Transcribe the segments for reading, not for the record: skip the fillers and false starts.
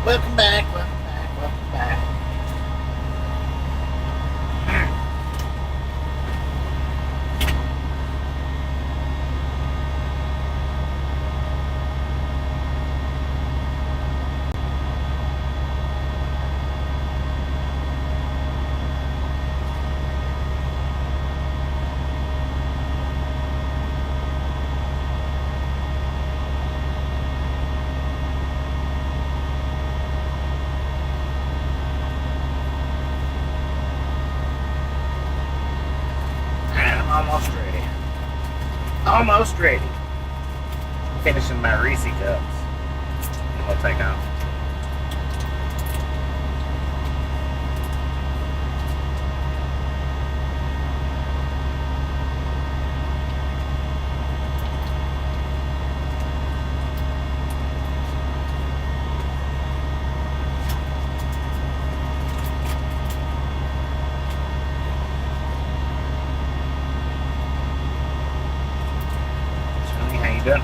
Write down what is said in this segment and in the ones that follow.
Welcome back, welcome back, welcome back. I'm almost ready. Almost ready. Finishing my Reese cups. And we'll take off. Johnny, how you doing?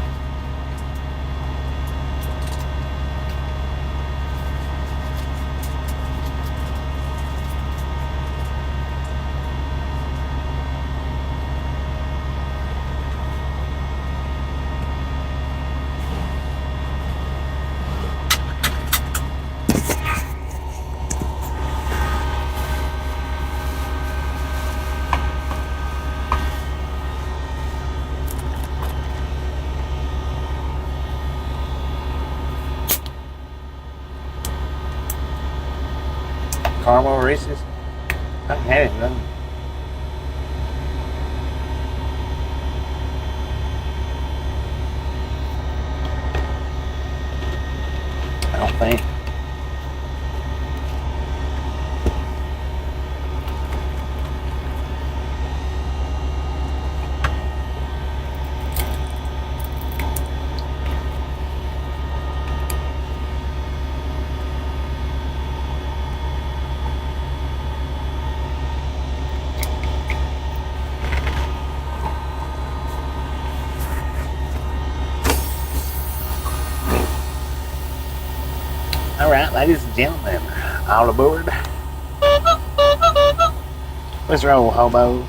Caramel Reese's? I haven't had it, nothing. I don't think. All right, ladies and gentlemen, all aboard. Let's roll, hobos.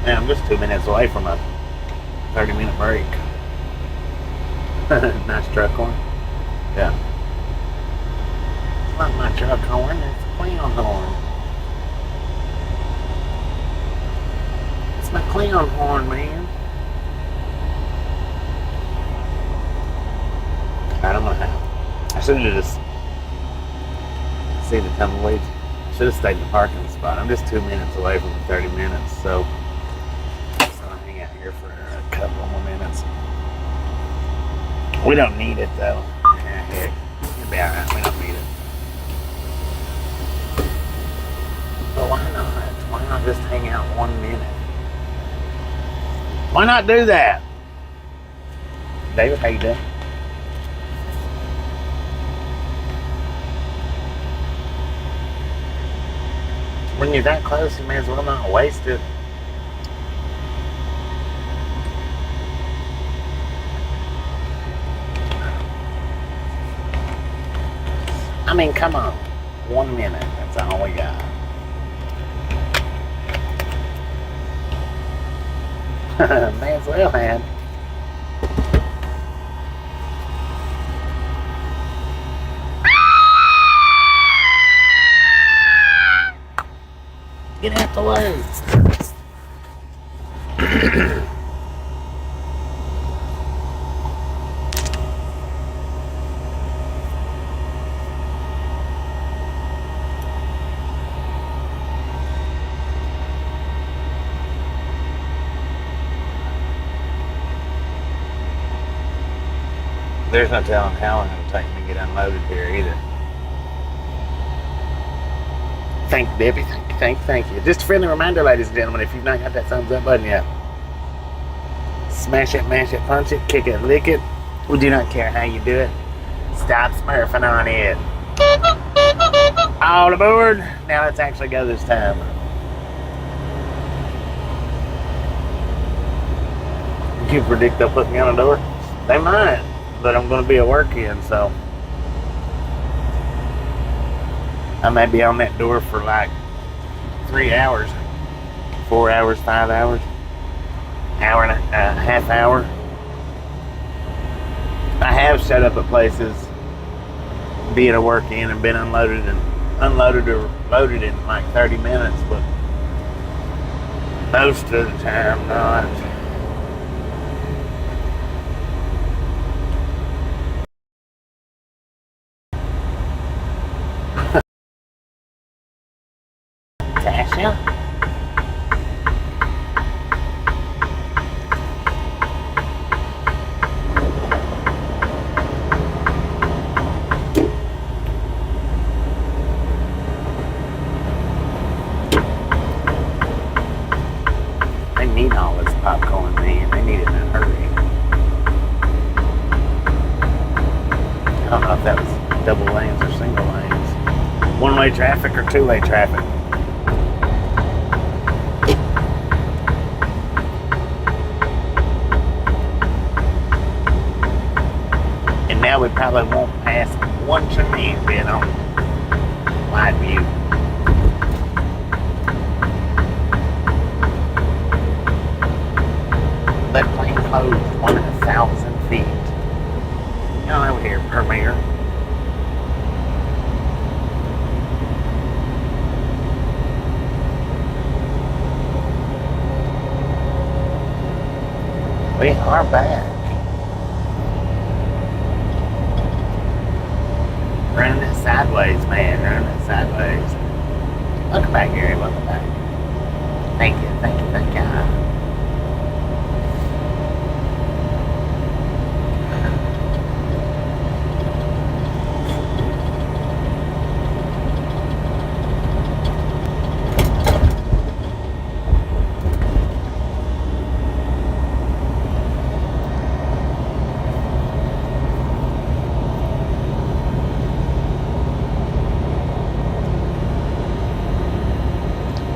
Yeah, I'm just 2 minutes away from a 30-minute break. Nice truck horn. Yeah. It's not my truck horn, it's a clown horn. It's my clown horn, man. I don't know how. I should have just seen the tumbleweeds. I should have stayed in the parking spot. I'm just 2 minutes away from the 30 minutes, so I'll hang out here for a couple more minutes. We don't need it though. Yeah, heck, it'll be alright. We don't need it. But why not? Why not just hang out 1 minute? Why not do that? David, how you doing? When you're that close, you may as well not waste it. I mean, come on. 1 minute. That's all we got. May as well, man. Get out the way. There's no telling how long it'll take me to get unloaded here either. Thank you, Debbie. Thank you. Just a friendly reminder, ladies and gentlemen, if you've not got that thumbs up button yet, Smash it, mash it, punch it, kick it, lick it. We do not care how you do it. Stop smurfing on it. All aboard. Now let's actually go this time. You predict they'll put me on a door? They might, but I'm going to be at work in, so I may be on that door for like 3 hours, 4 hours, 5 hours, hour and a half hour. I have shut up at places, being at work in, and been unloaded or loaded in like 30 minutes, but most of the time not. Tasha? They need all this popcorn, man. They need it in a hurry. I don't know if that was double lanes or single lanes. One-way traffic or two-way traffic. And now we probably won't pass one tree bit on wide view. That plane closed 1,000 feet. Get on over here, Premier. We are back. Running it sideways, man. Running it sideways. Welcome back, Gary. Welcome back. Thank you, thank you, thank you.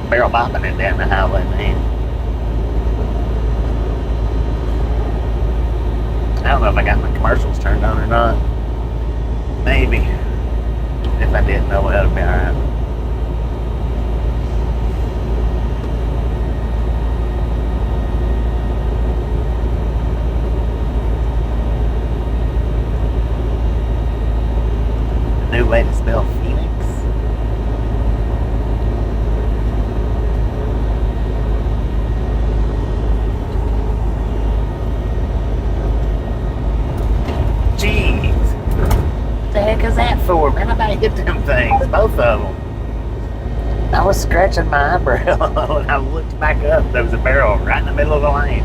Barrel bopping it down the highway, man. I don't know if I got my commercials turned on or not. Maybe. If I didn't know, it'll be alright. A new way to spell Phoenix. Is that for? Man, I hit them things, both of them. I was scratching my eyebrow when I looked back up. There was a barrel right in the middle of the lane.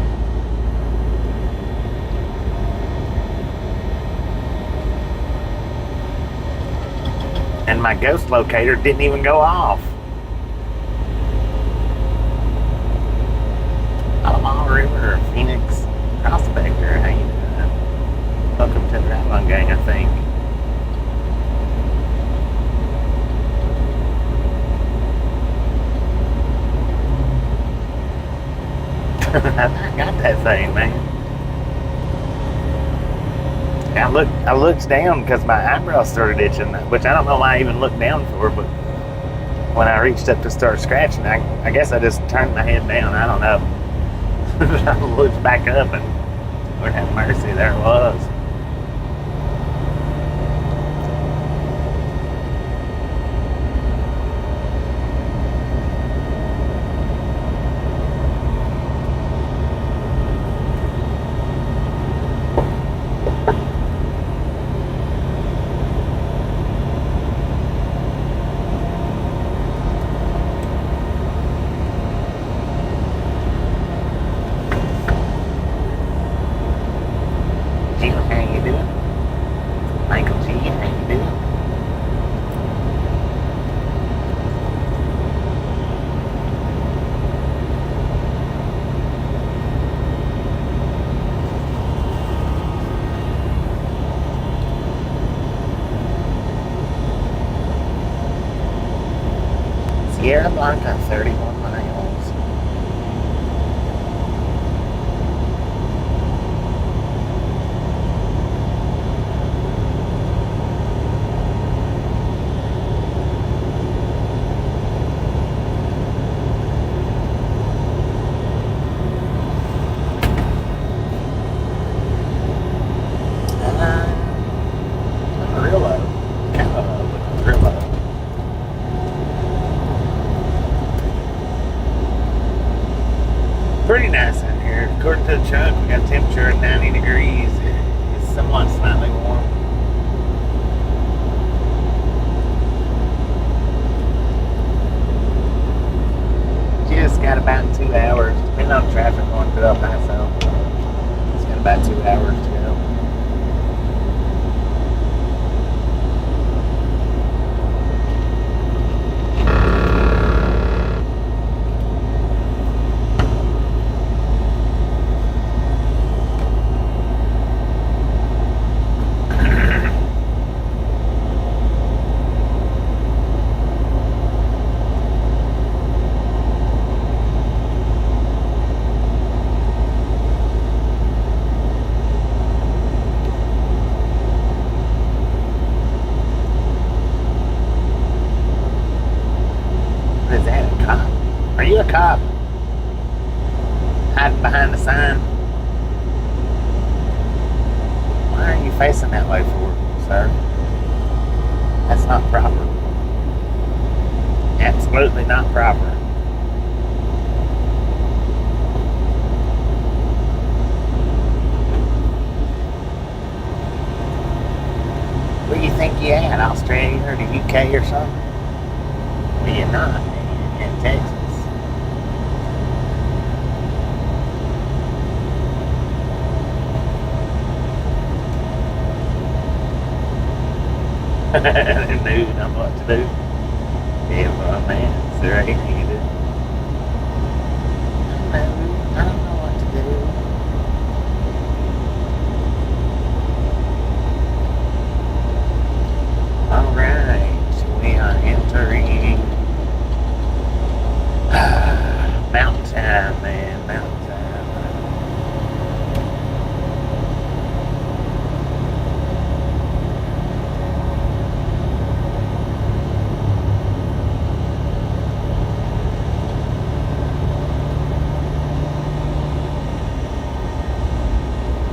And my ghost locator didn't even go off. Alamo River, Phoenix Prospector, how you doing? Welcome to the Rattlon Gang, I think. I got that thing, man. I looked down because my eyebrow started itching, which I don't know why I even looked down for, but when I reached up to start scratching, I guess I just turned my head down. I don't know. I looked back up and Lord have mercy, there it was. You Pretty nice out here. According to the truck, we got a temperature at 90 degrees. It's somewhat slightly warm. Just got about 2 hours, depending on traffic going through El Paso. It's got about 2 hours to go. What is that, a cop? Are you a cop? Hiding behind the sign? Why are you facing that way for, sir? That's not proper. Absolutely not proper. Where do you think you at? Australia or the UK or something? Well, you're not. In Texas. Dude, I know what to do. Yeah, well, man, it's right here. You do. I don't know what to do. All right, we are entering mountain time, man, mountain time.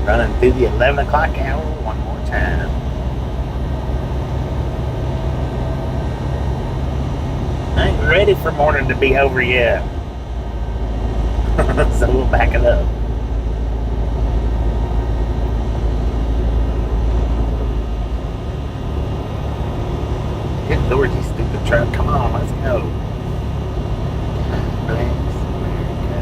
Running through the 11 o'clock hour one more time. I ain't ready for morning to be over yet. So we'll back it up. Good Lord, you stupid truck. Come on, let's go. Bless America.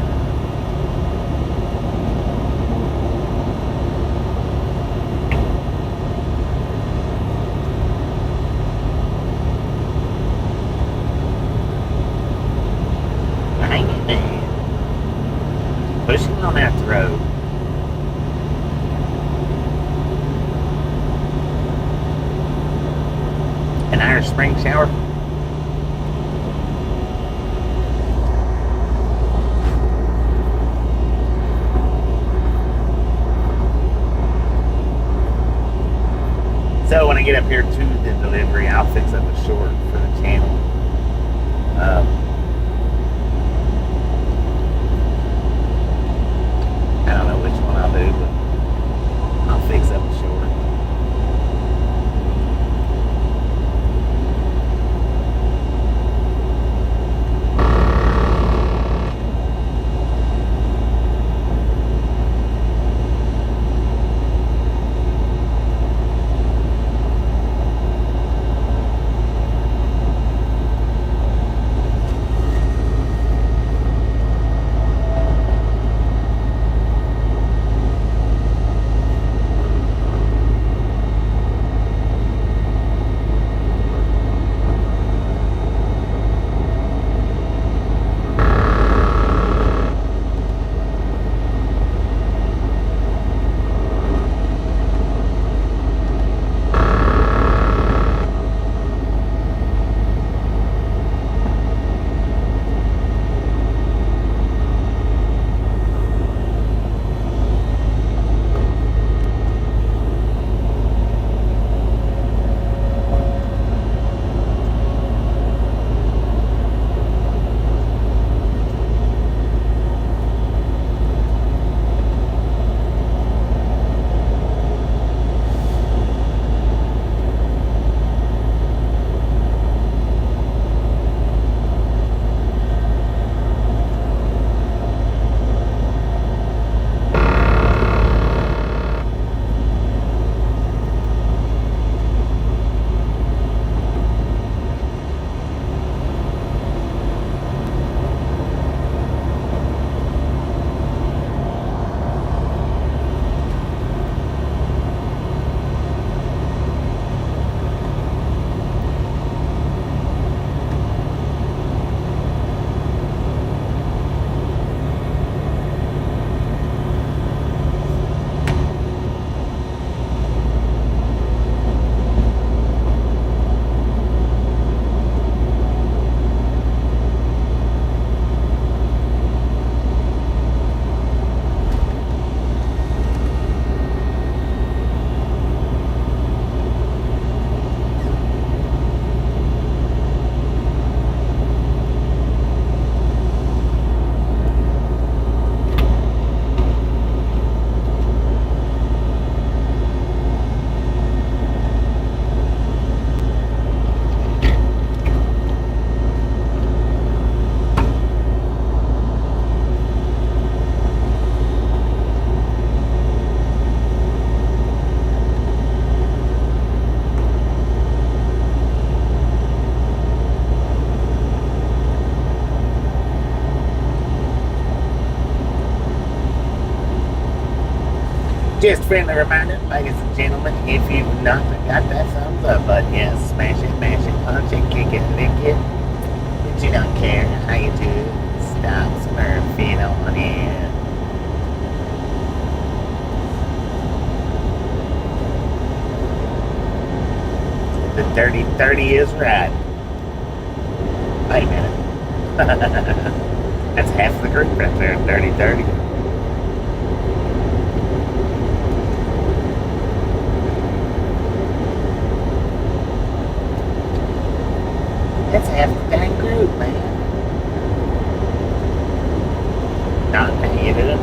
Hang it, man. Pushing on out the road. An Irish Spring shower. So when I get up here to the delivery, I'll fix up a short for the channel. I don't know which one I'll do, but I'll fix up a short. Just a friendly reminder, ladies and gentlemen, if you've not got that thumbs up button, yes, smash it, mash it, punch it, kick it, lick it. We do not care how you do it. Stop smurfing on it. The dirty 30 is right. Wait a minute. That's half the group right there, dirty 30. That's half the dang group, man. Not paying it.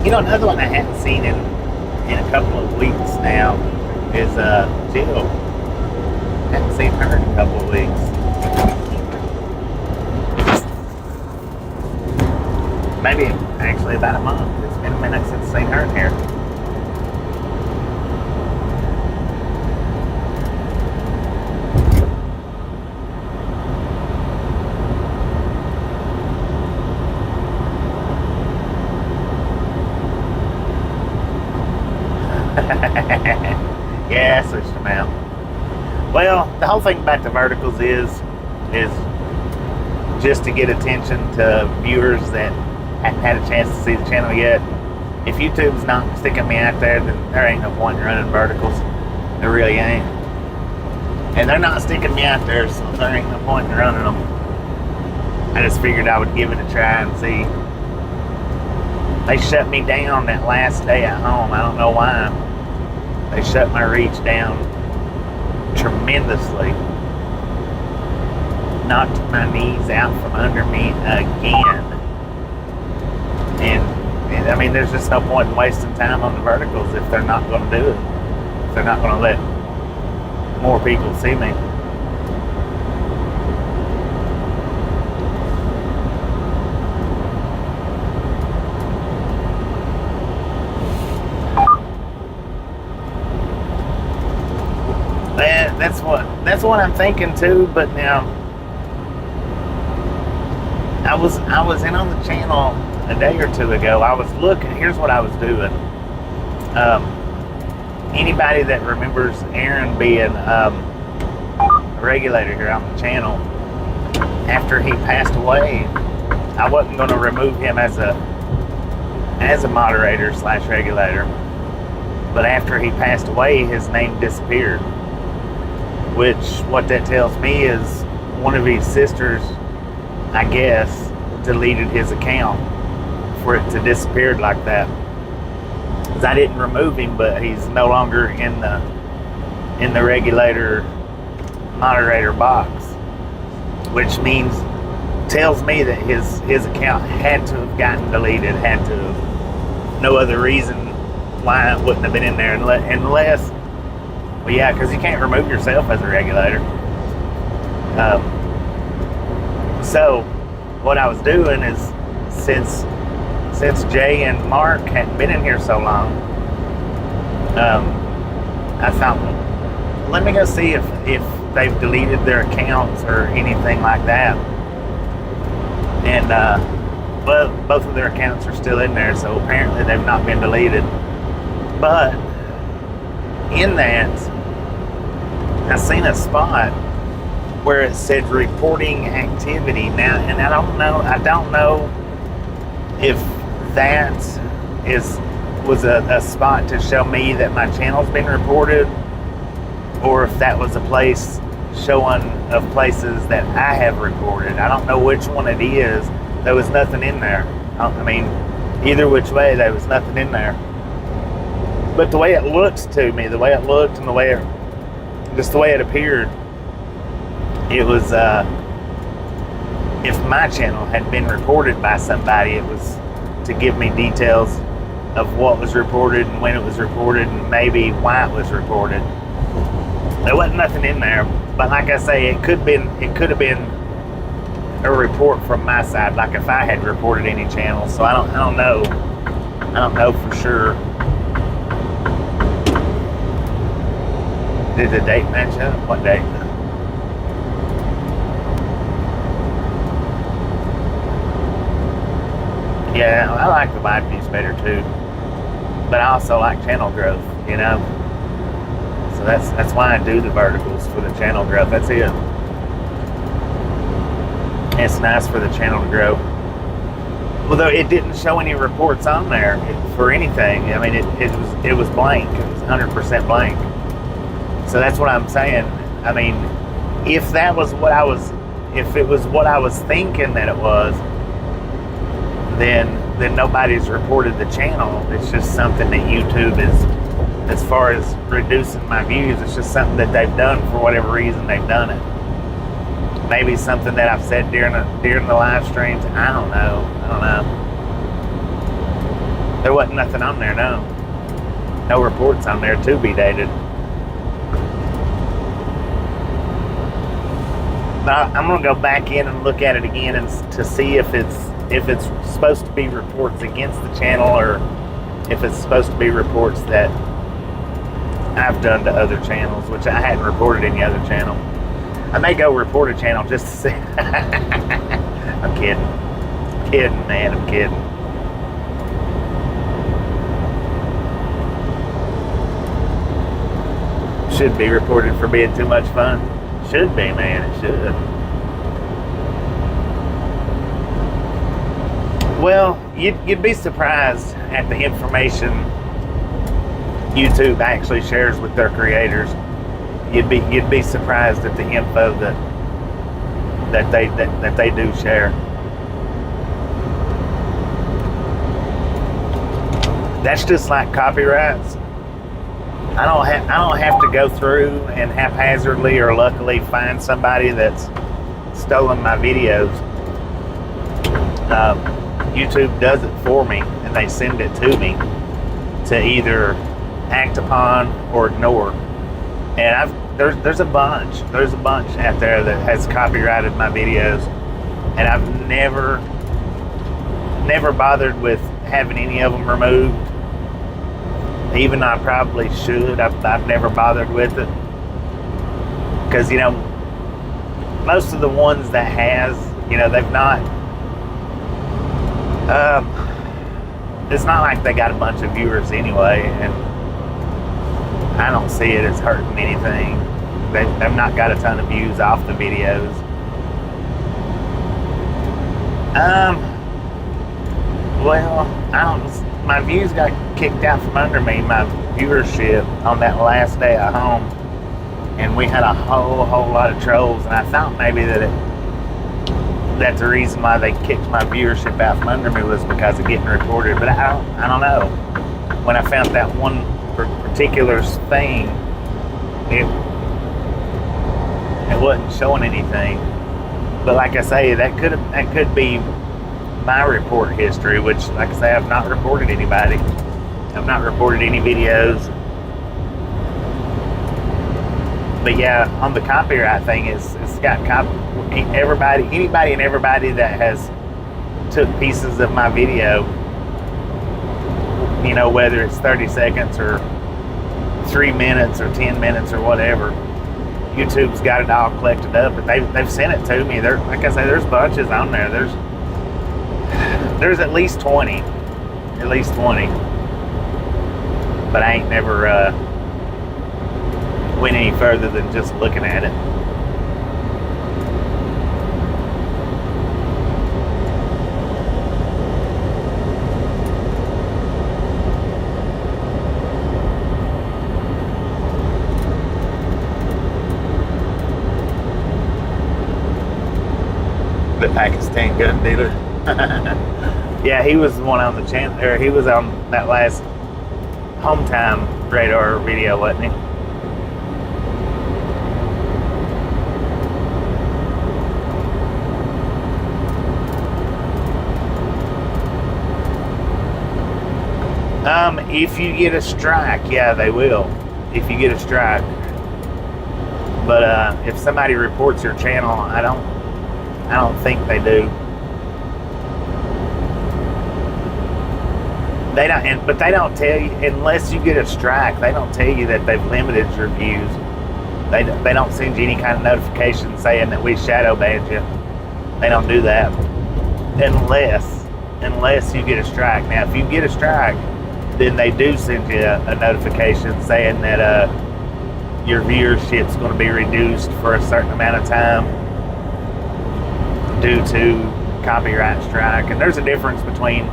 You know, another one I hadn't seen in a couple of weeks now is Jill. Hadn't seen her in a couple of weeks. Maybe actually about a month. It's been a minute since I've seen her in here. Yeah, I switched them out. Well, the whole thing about the verticals is just to get attention to viewers that haven't had a chance to see the channel yet. If YouTube's not sticking me out there, then there ain't no point in running verticals. There really ain't. And they're not sticking me out there, so there ain't no point in running them. I just figured I would give it a try and see. They shut me down that last day at home. I don't know why. They shut my reach down tremendously. Knocked my knees out from under me again. And I mean, there's just no point in wasting time on the verticals if they're not going to do it. If they're not going to let more people see me. That's what I'm thinking too. But now I was in on the channel a day or two ago. I was looking. Here's what I was doing. Anybody that remembers Aaron being a regulator here on the channel, after he passed away, I wasn't going to remove him as a moderator / regulator. But after he passed away, his name disappeared. Which, what that tells me is one of his sisters, I guess, deleted his account for it to disappear like that. Because I didn't remove him, but he's no longer in the regulator moderator box, which tells me that his account had to have gotten deleted, had to have. No other reason why it wouldn't have been in there unless well, yeah, because you can't remove yourself as a regulator. So what I was doing is, since Jay and Mark hadn't been in here so long, I thought, let me go see if they've deleted their accounts or anything like that. And well, both of their accounts are still in there, so apparently they've not been deleted. But in that, I seen a spot where it said reporting activity. Now, and I don't know if that was a spot to show me that my channel's been reported, or if that was a place showing of places that I have reported. I don't know which one it is. There was nothing in there. I mean, either which way, there was nothing in there. But the way it looked to me, the way it looked and the way it appeared, it was, if my channel had been reported by somebody, it was to give me details of what was reported and when it was reported and maybe why it was reported. There wasn't nothing in there, but like I say, it could have been a report from my side, like if I had reported any channel. So I don't know for sure. Did the date match up? What date? Yeah, I like the live views better too, but I also like channel growth, you know. So that's why I do the verticals, for the channel growth. That's it. It's nice for the channel to grow. Although it didn't show any reports on there for anything. I mean, it was blank. It was 100% blank. So that's what I'm saying. I mean, if it was what I was thinking that it was, then nobody's reported the channel. It's just something that YouTube is, as far as reducing my views, it's just something that they've done for whatever reason they've done it. Maybe something that I've said during the live streams. I don't know. There wasn't nothing on there, no. No reports on there to be dated. But I'm gonna go back in and look at it again and to see if it's supposed to be reports against the channel, or if it's supposed to be reports that I've done to other channels, which I hadn't reported any other channel. I may go report a channel just to see. I'm kidding. Man, I'm kidding. Should be reported for being too much fun. Should be, man. It should. Well, you'd be surprised at the information YouTube actually shares with their creators. You'd be surprised at the info that they do share. That's just like copyrights. I don't have to go through and haphazardly or luckily find somebody that's stolen my videos. YouTube does it for me, and they send it to me to either act upon or ignore. And there's a bunch out there that has copyrighted my videos, and I've never bothered with having any of them removed. Even though I probably should, I've never bothered with it, because most of the ones that has, they've not. It's not like they got a bunch of viewers anyway, and I don't see it as hurting anything. They've not got a ton of views off the videos. Well, I don't. My views got kicked out from under me. My viewership on that last day at home, and we had a whole lot of trolls. And I thought maybe that's the reason why they kicked my viewership out from under me, was because of getting reported. But I don't know. When I found that one particular thing, it wasn't showing anything. But like I say, that could be my report history, which, like I say, I've not reported anybody. I've not reported any videos. But yeah, on the copyright thing, it's got anybody and everybody that has took pieces of my video, whether it's 30 seconds or 3 minutes or 10 minutes or whatever, YouTube's got it all collected up, but they've sent it to me. Like I say, there's bunches on there. There's at least 20. But I ain't never went any further than just looking at it. The Pakistan gun dealer. Yeah, he was the one on the channel, or he was on that last home time radar video, wasn't he? If you get a strike, yeah, they will. If you get a strike. But if somebody reports your channel, I don't think they do. They don't, but they don't tell you, unless you get a strike, they don't tell you that they've limited your views. They don't send you any kind of notification saying that we shadow banned you. They don't do that unless you get a strike. Now, if you get a strike, then they do send you a notification saying that your viewership's going to be reduced for a certain amount of time due to copyright strike. And there's a difference between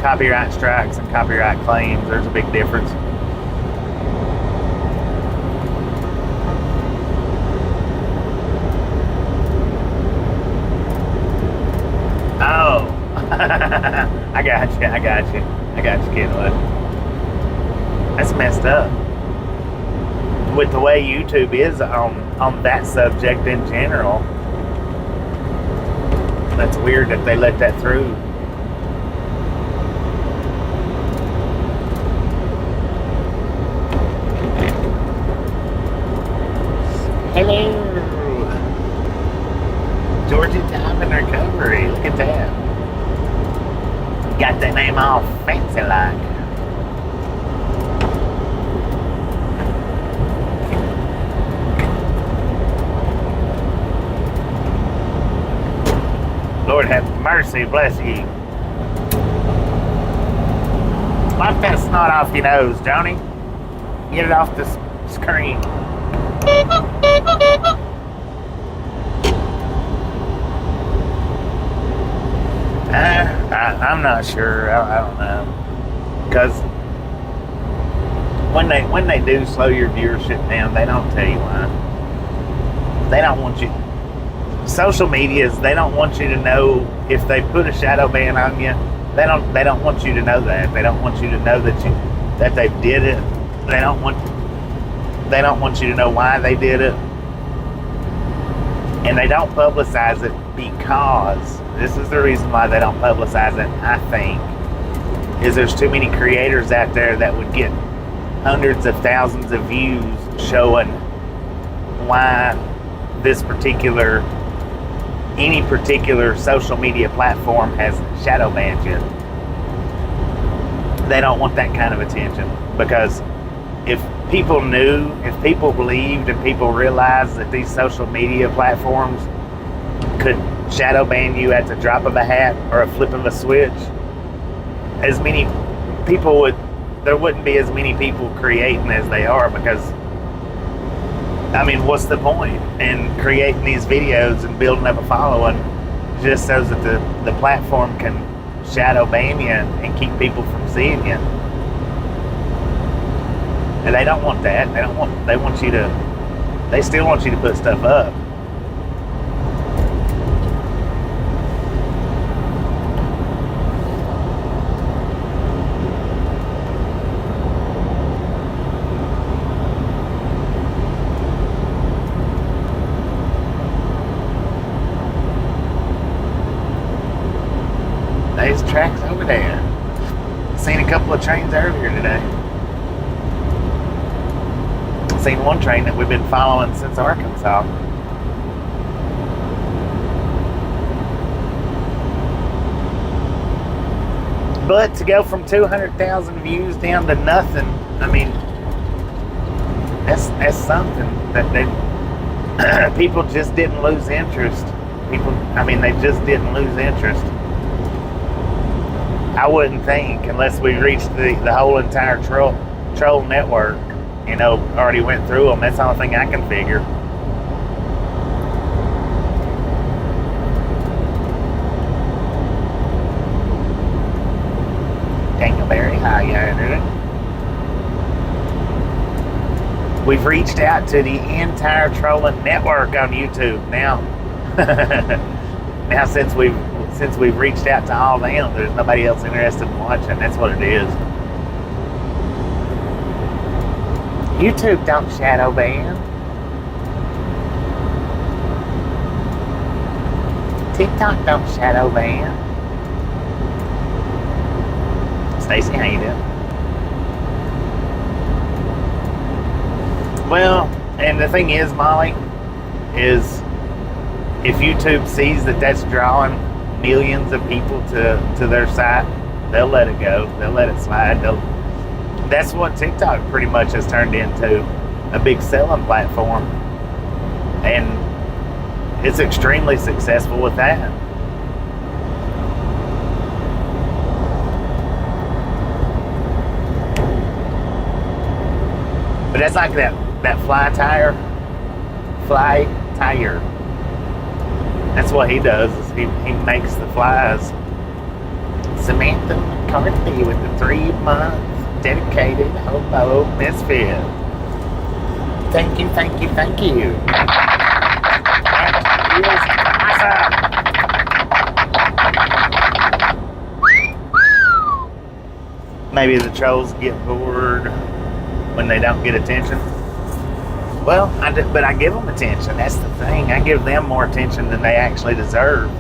copyright strikes and copyright claims. There's a big difference. Oh, I got you, Kenwood. That's messed up. With the way YouTube is on that subject in general, that's weird that they let that through. Hello, Georgia Time in Recovery. Look at that. Got that name all fancy like. Lord have mercy, bless you. Wipe that snot off your nose, Johnny. Get it off the screen. I'm not sure. I don't know. Because when they do slow your viewership down, they don't tell you why. They don't want you. Social medias, they don't want you to know if they put a shadow ban on you. They don't want you to know that. They don't want you to know that they did it. They don't want you to know why they did it. And they don't publicize it because this is the reason why they don't publicize it, I think, is there's too many creators out there that would get hundreds of thousands of views showing why any particular social media platform has shadow banned you. They don't want that kind of attention, because if people knew, if people believed, and people realized that these social media platforms could shadow ban you at the drop of a hat or a flip of a switch, as many people there wouldn't be as many people creating as they are, because I mean, what's the point in creating these videos and building up a following just so that the platform can shadow ban you and keep people from seeing you? And they don't want that. They still want you to put stuff up. There's tracks over there. Seen a couple of trains earlier today. Seen one train that we've been following since Arkansas. But to go from 200,000 views down to nothing, I mean, that's something that people just didn't lose interest. They just didn't lose interest. I wouldn't think, unless we reached the whole entire troll network, already went through them. That's the only thing I can figure. Dangleberry, hi, we've reached out to the entire trolling network on YouTube now. Now since we've reached out to all them, there's nobody else interested in watching. That's what it is. YouTube don't shadow ban. TikTok don't shadow ban. Stacy, how you doing? Well, and the thing is, Molly, is if YouTube sees that that's drawing millions of people to their site, they'll let it go. They'll let it slide. That's what TikTok pretty much has turned into, a big selling platform. and it's extremely successful with that. But that's like that fly tire. That's what he does, is he makes the flies. Samantha McCarthy with the 3-month dedicated hobo misfit. Thank you. And here's Paso. Maybe the trolls get bored when they don't get attention. Well, but I give them attention. That's the thing. I give them more attention than they actually deserve.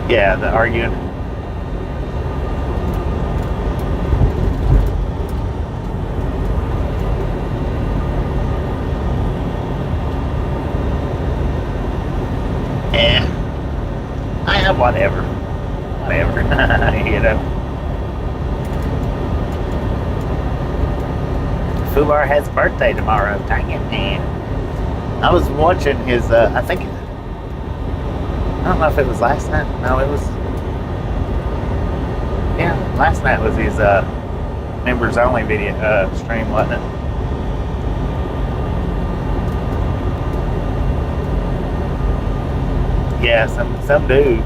Yeah, the arguing. Whatever, you know. Fubar has a birthday tomorrow. Dang it, man. I was watching his, I don't know if it was last night. No, it was, yeah, last night was his, members only video, stream, wasn't it? Yeah, some dude.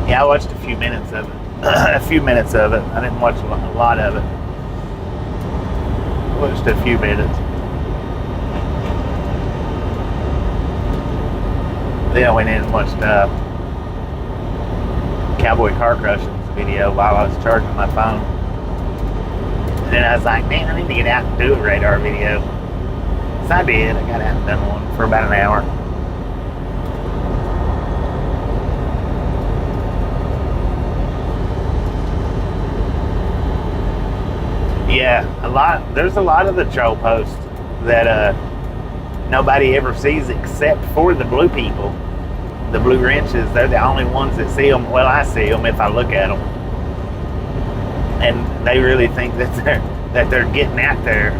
Yeah, I watched a few minutes of it. I didn't watch a lot of it. I watched a few minutes. Then I went in and watched Cowboy Car Crushing's video while I was charging my phone. And then I was like, man, I need to get out and do a radar video. So I did. I got out and done one for about an hour. Yeah, there's a lot of the troll posts that nobody ever sees except for the blue people. The blue wrenches, they're the only ones that see them. Well, I see them if I look at them. And they really think that they're getting out there.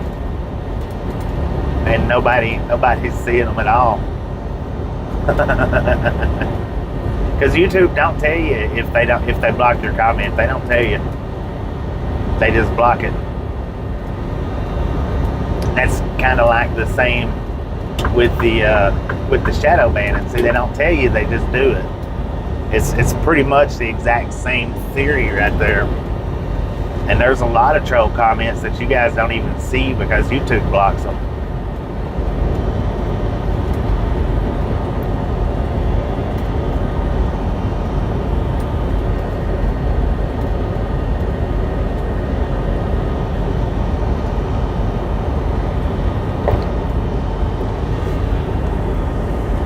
And nobody's seeing them at all. Because YouTube don't tell you if they block your comment. They don't tell you. They just block it. That's kind of like the same with the shadow banning. See, they don't tell you, they just do it. It's pretty much the exact same theory right there. And there's a lot of troll comments that you guys don't even see because YouTube blocks them.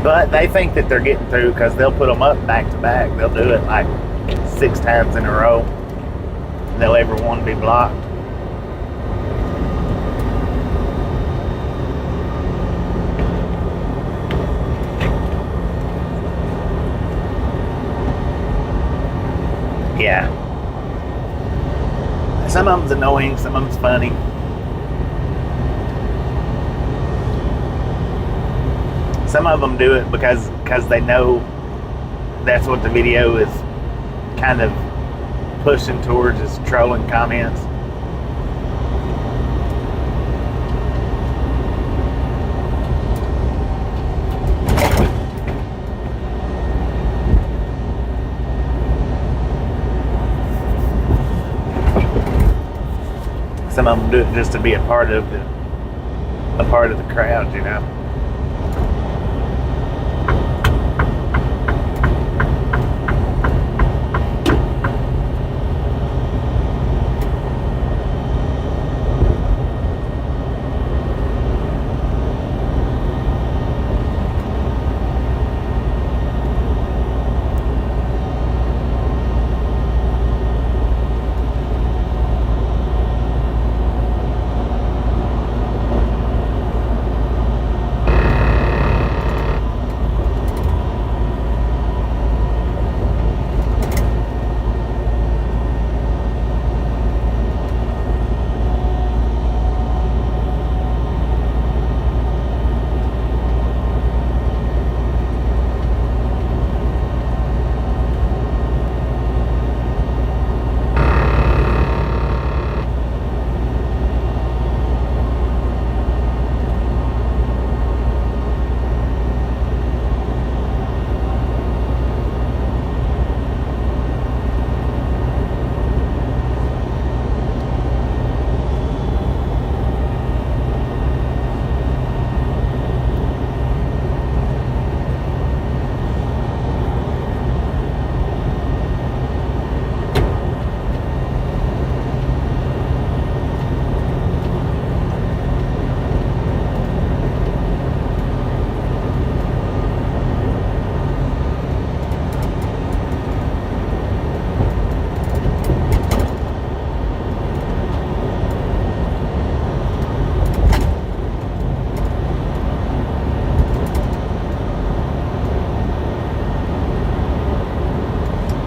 But they think that they're getting through because they'll put them up back to back. They'll do it like 6 times in a row. They'll ever want to be blocked. Yeah. Some of them's annoying, some of them's funny. Some of them do it because they know that's what the video is kind of pushing towards, is trolling comments. Some of them do it just to be a part of the crowd, you know.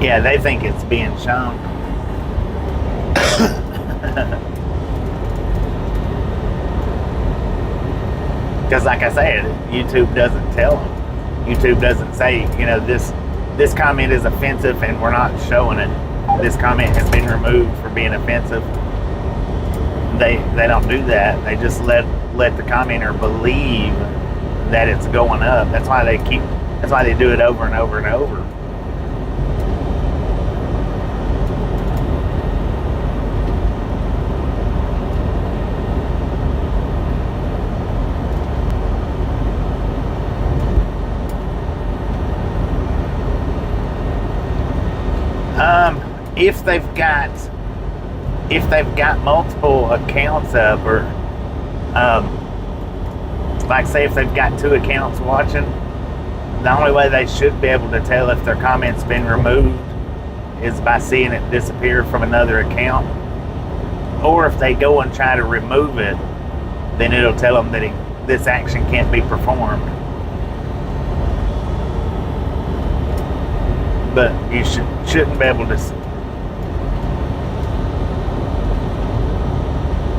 Yeah, they think it's being shown. Because, like I said, YouTube doesn't tell them. YouTube doesn't say, this comment is offensive and we're not showing it. This comment has been removed for being offensive. They don't do that. They just let the commenter believe that it's going up. That's why they do it over and over and over. If they've got multiple accounts up, or like say if they've got 2 accounts watching, the only way they should be able to tell if their comment's been removed is by seeing it disappear from another account. Or if they go and try to remove it, then it'll tell them that this action can't be performed. But you shouldn't be able to.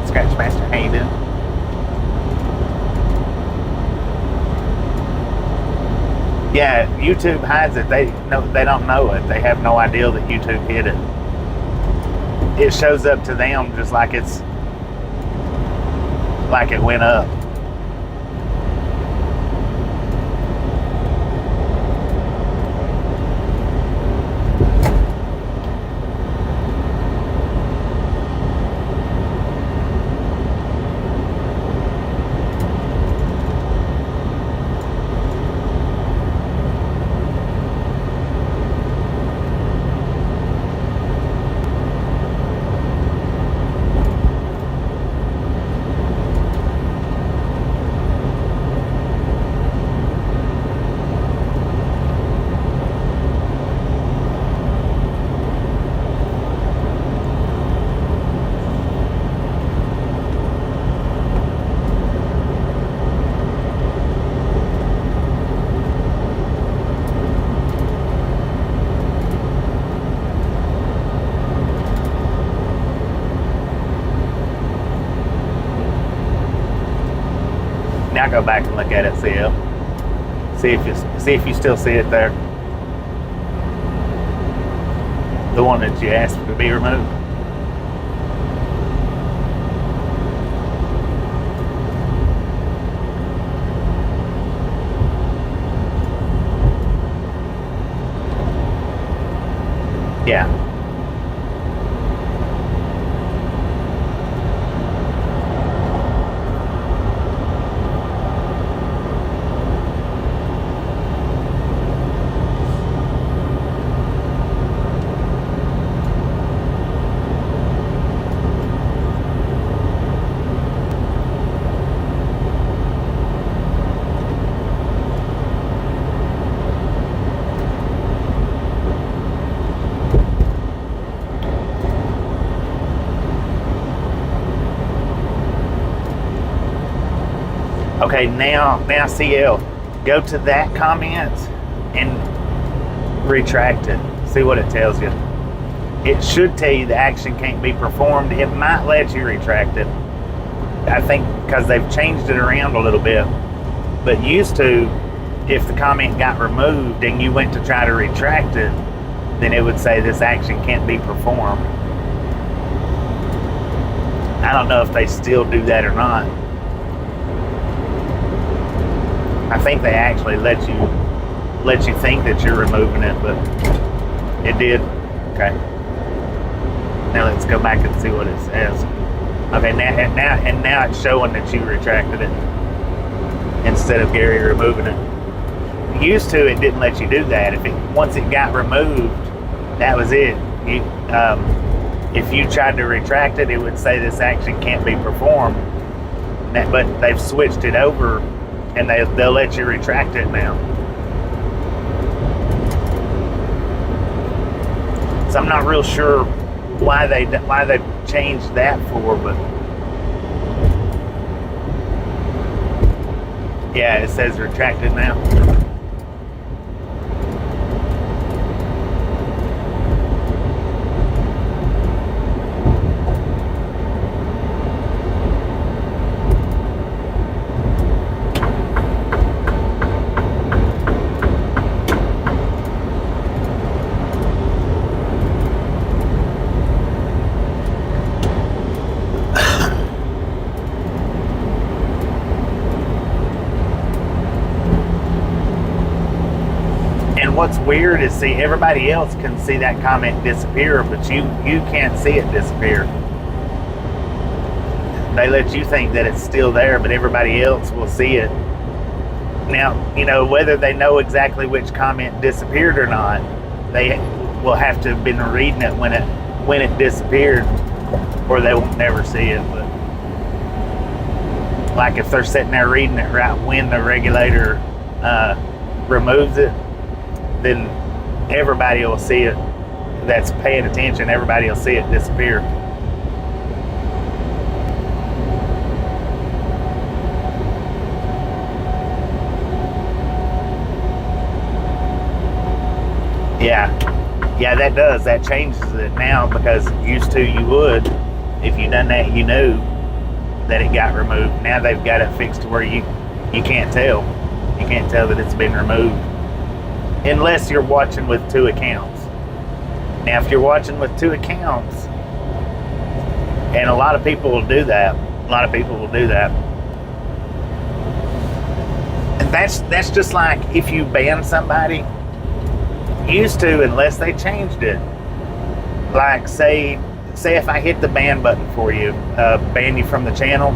Scratch Master, how you doing? Yeah, YouTube hides it. They don't know it. They have no idea that YouTube hid it. It shows up to them just like it went up. Now go back and look at it, CL. See if you still see it there. The one that you asked to be removed. Yeah. Okay, now CL, go to that comment and retract it. See what it tells you. It should tell you the action can't be performed. It might let you retract it. I think because they've changed it around a little bit. But used to, if the comment got removed and you went to try to retract it, then it would say this action can't be performed. I don't know if they still do that or not. I think they actually let you think that you're removing it, but it did. Okay. Now let's go back and see what it says. Okay, now it's showing that you retracted it instead of Gary removing it. Used to, it didn't let you do that. Once it got removed, that was it. If you tried to retract it, it would say this action can't be performed. But they've switched it over, and they'll let you retract it now. So I'm not real sure why they changed that for, but yeah, it says retracted now. And what's weird is, see, everybody else can see that comment disappear, but you can't see it disappear. They let you think that it's still there, but everybody else will see it. Now, whether they know exactly which comment disappeared or not, they will have to have been reading it when it disappeared, or they will never see it. But like if they're sitting there reading it right when the regulator removes it, then everybody will see it. That's paying attention. Everybody will see it disappear. Yeah, that does. That changes it now, because used to you would, if you done that, you knew that it got removed. Now they've got it fixed to where you can't tell. You can't tell that it's been removed unless you're watching with 2 accounts. Now, if you're watching with 2 accounts, and a lot of people will do that. And that's just like if you ban somebody. Used to, unless they changed it, like say if I hit the ban button for you, ban you from the channel,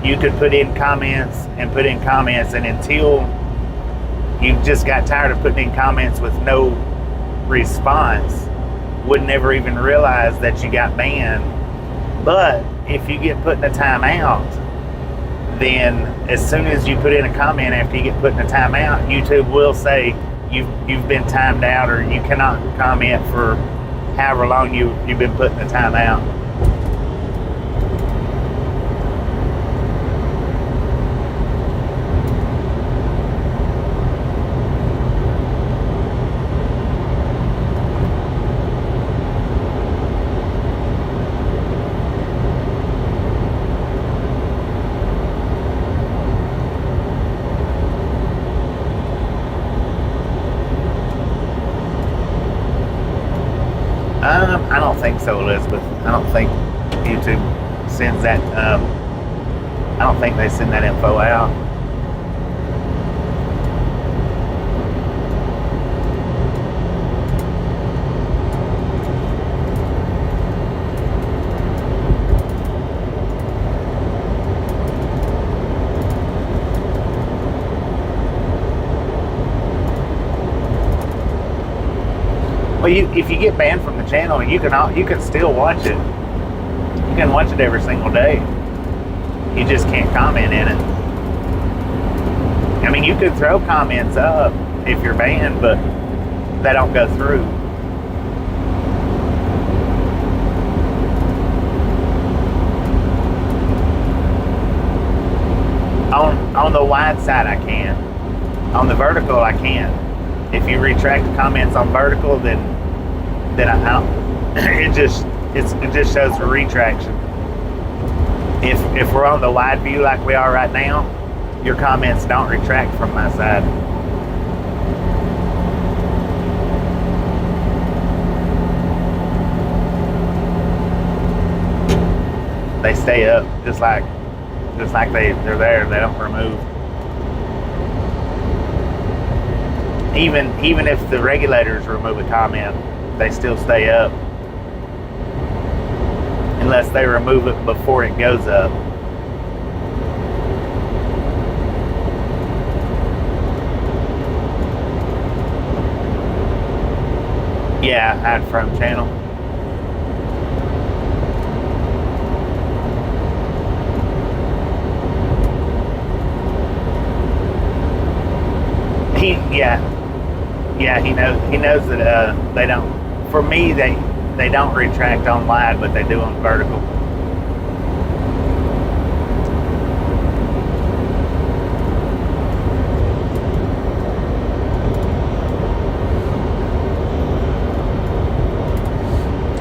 you could put in comments, and until you just got tired of putting in comments with no response, would never even realize that you got banned. But if you get put in a timeout, then as soon as you put in a comment after you get put in a timeout, YouTube will say you've been timed out, or you cannot comment for however long you've been put in a timeout. I don't think so, Elizabeth. I don't think YouTube sends that. I don't think they send that info out. Well, if you get banned from the channel, you can still watch it. You can watch it every single day. You just can't comment in it. I mean, you could throw comments up if you're banned, but they don't go through. On the wide side, I can. On the vertical, I can't. If you retract the comments on vertical, then I don't. It just shows the retraction. If we're on the wide view like we are right now, your comments don't retract from my side. They stay up just like they're there. They don't remove. Even if the regulators remove a comment, they still stay up. Unless they remove it before it goes up. Yeah, hide from channel. He knows that they don't. For me, they don't retract on wide, but they do on vertical.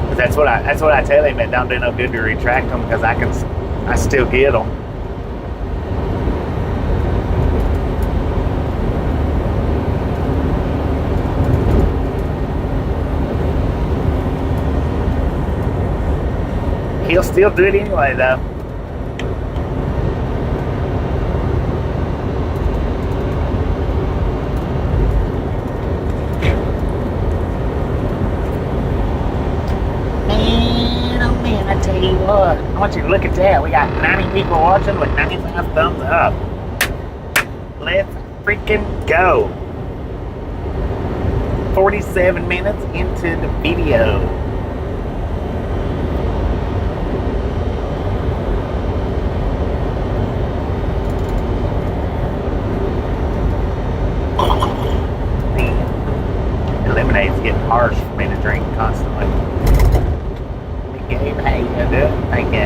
But that's what I tell him. It don't do no good to retract them, because I still get them. He'll still do it anyway, though. you what, I want you to look at that. We got 90 people watching with 95 thumbs up. Let's freaking go. 47 minutes into the video. Man, lemonade's getting harsh for me to drink constantly. Gabe, how you doing? Thank you.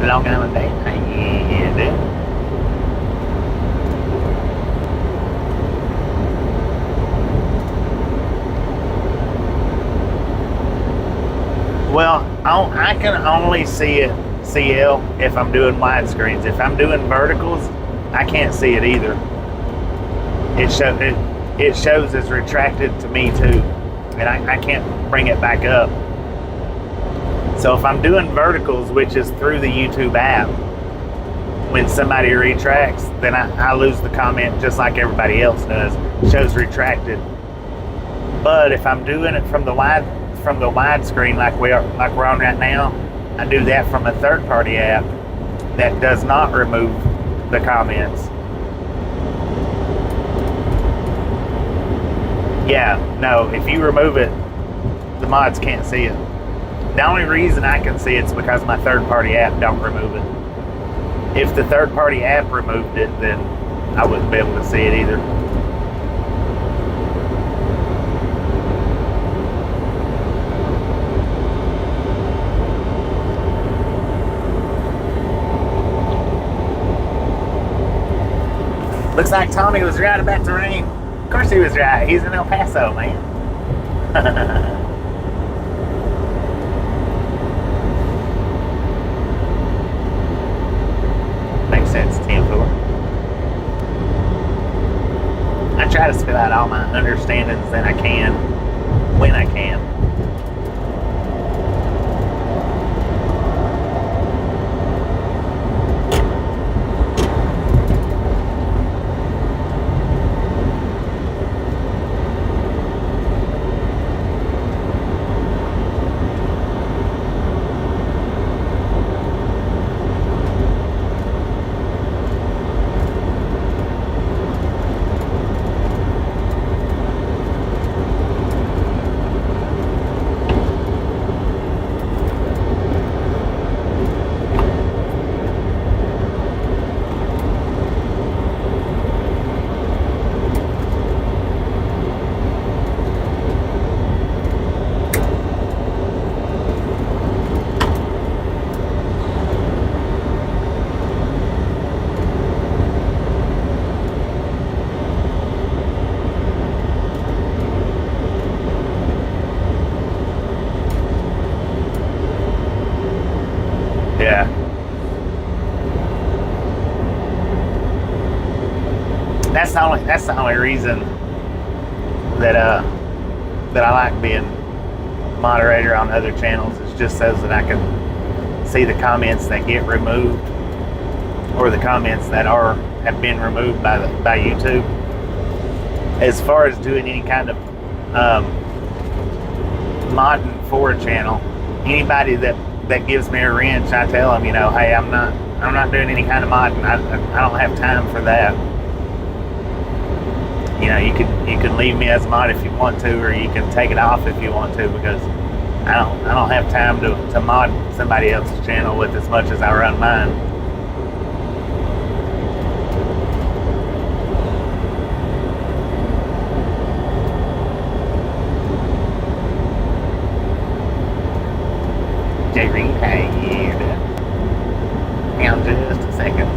Long Island Day, how you doing? Well, I can only see it CL if I'm doing widescreens. If I'm doing verticals, I can't see it either. It shows it's retracted to me too, and I can't bring it back up. So if I'm doing verticals, which is through the YouTube app, when somebody retracts, then I lose the comment just like everybody else does. It shows retracted. But if I'm doing it from the widescreen like we're on right now, I do that from a third-party app that does not remove the comments. Yeah, no, if you remove it, the mods can't see it. The only reason I can see it's because my third-party app don't remove it. If the third-party app removed it, then I wouldn't be able to see it either. Looks like Tommy was right about the rain. Of course he was right. He's in El Paso, man. Makes sense, 10-4. I try to spit out all my understandings that I can when I can. Yeah. That's the only reason that I like being moderator on other channels. It's just so that I can see the comments that get removed or the comments that have been removed by YouTube. As far as doing any kind of modding for a channel, anybody that gives me a wrench, I tell them, hey, I'm not doing any kind of modding. I don't have time for that. You can leave me as a mod if you want to, or you can take it off if you want to, because I don't have time to mod somebody else's channel with as much as I run mine. J Reed, hey, hang on just a second.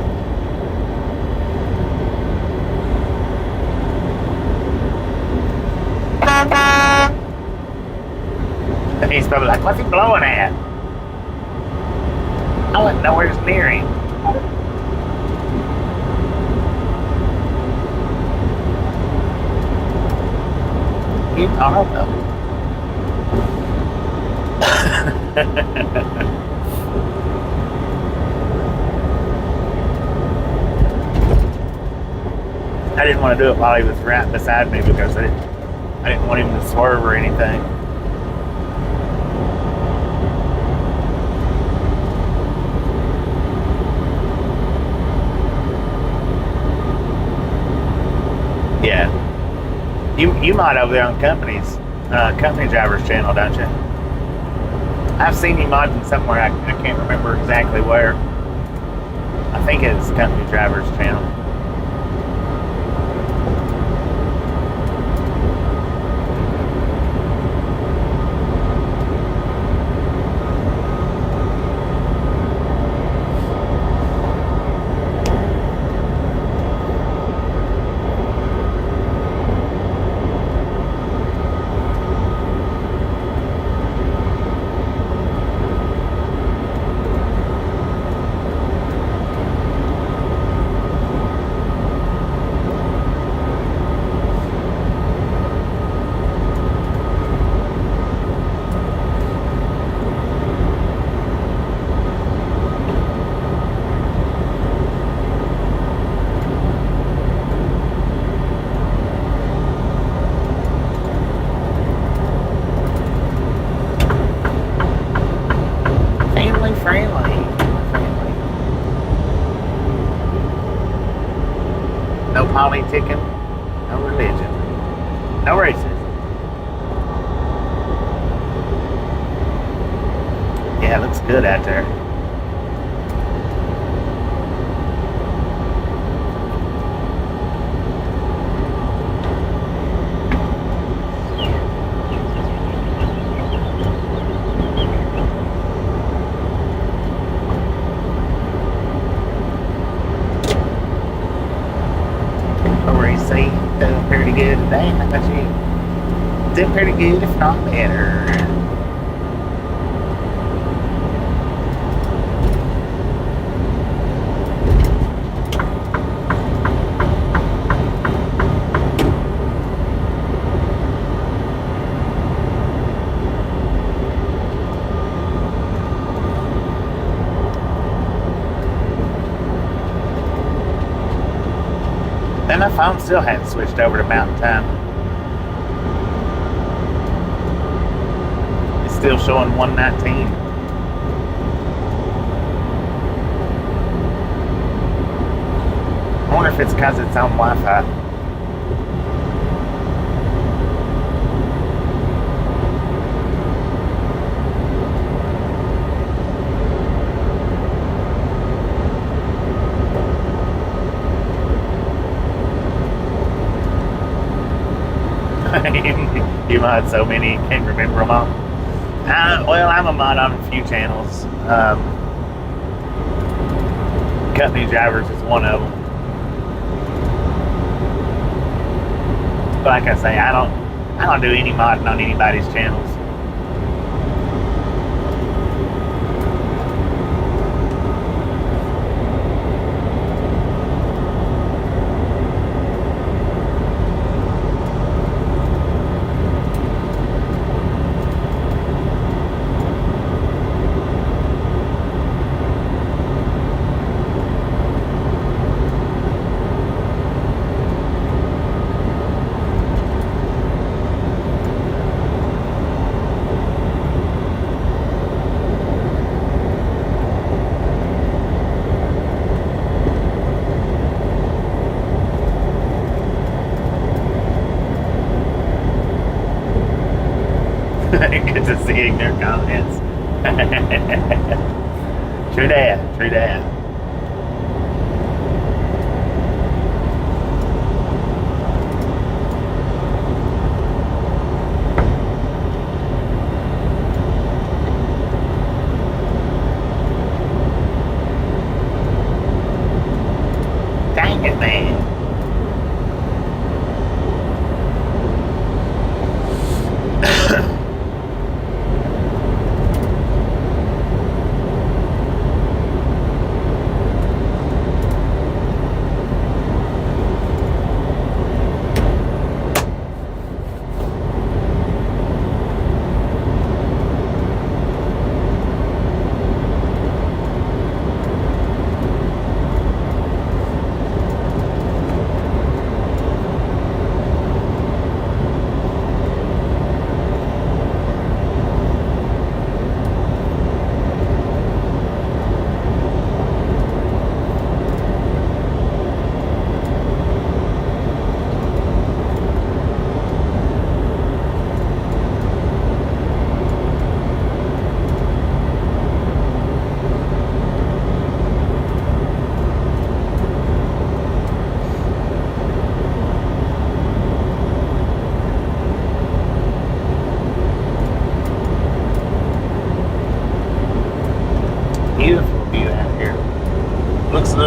He's probably like, what's he blowing at? I wouldn't know where's near him. You are though. I didn't want to do it while he was right beside me because I didn't want him to swerve or anything. Yeah. You might over there on company driver's channel, don't you? I've seen you modding somewhere. I can't remember exactly where. I think it's company driver's channel. Friendly. No politicking, no religion, no racism. Yeah, it looks good out there. Doing pretty good today. How about you? Doing pretty good, if not better. And my phone still hadn't switched over to mountain time. It's still showing 119. I wonder if it's because it's on Wi-Fi. You mod so many, can't remember them all. Well, I'm a mod on a few channels. Company drivers is one of them. But like I say, I don't do any modding on anybody's channels. Good to see ignorant comments. True that, true that. Dang it, man.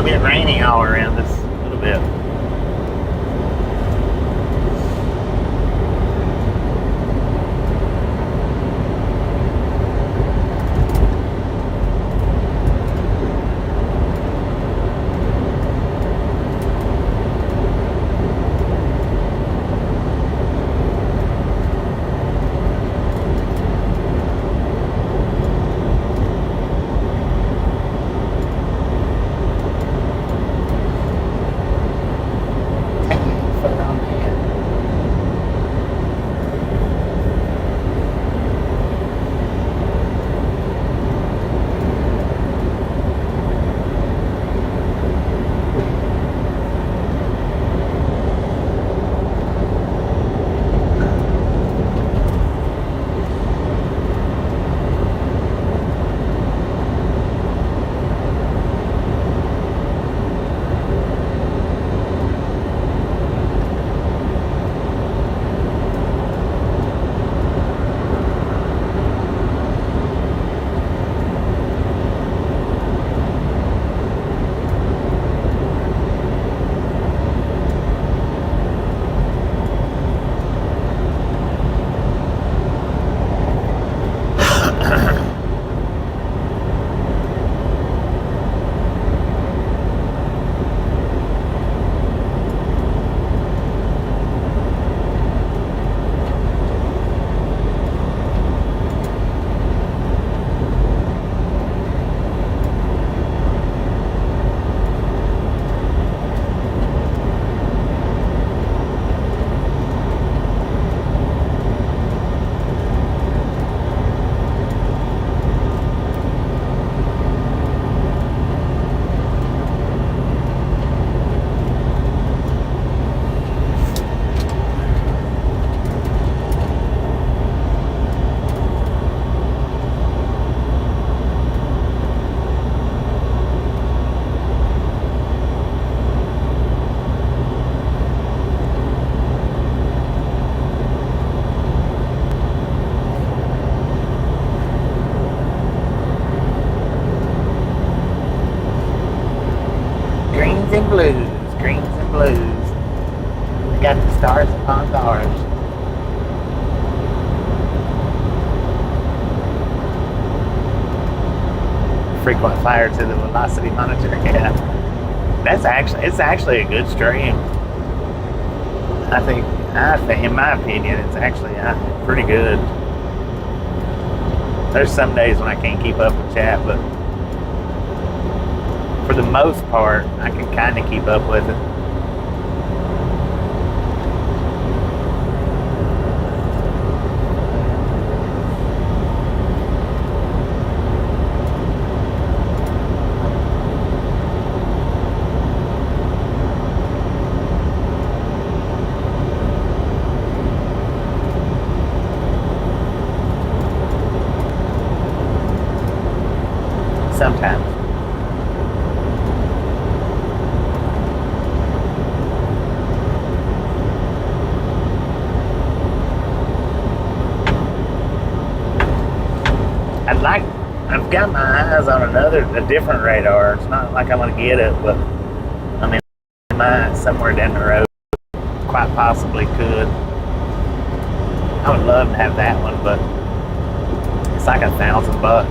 little bit rainy all around us, a little bit. And blues, greens and blues. We got the stars upon stars. Frequent flyer to the velocity monitor. Yeah, it's actually a good stream. I think, in my opinion, it's actually pretty good. There's some days when I can't keep up with chat, but for the most part, I can kind of keep up with it. Sometimes. I've got my eyes on a different radar. It's not like I'm gonna get it, but I mean, I might somewhere down the road, quite possibly could. I would love to have that one, but it's like $1,000.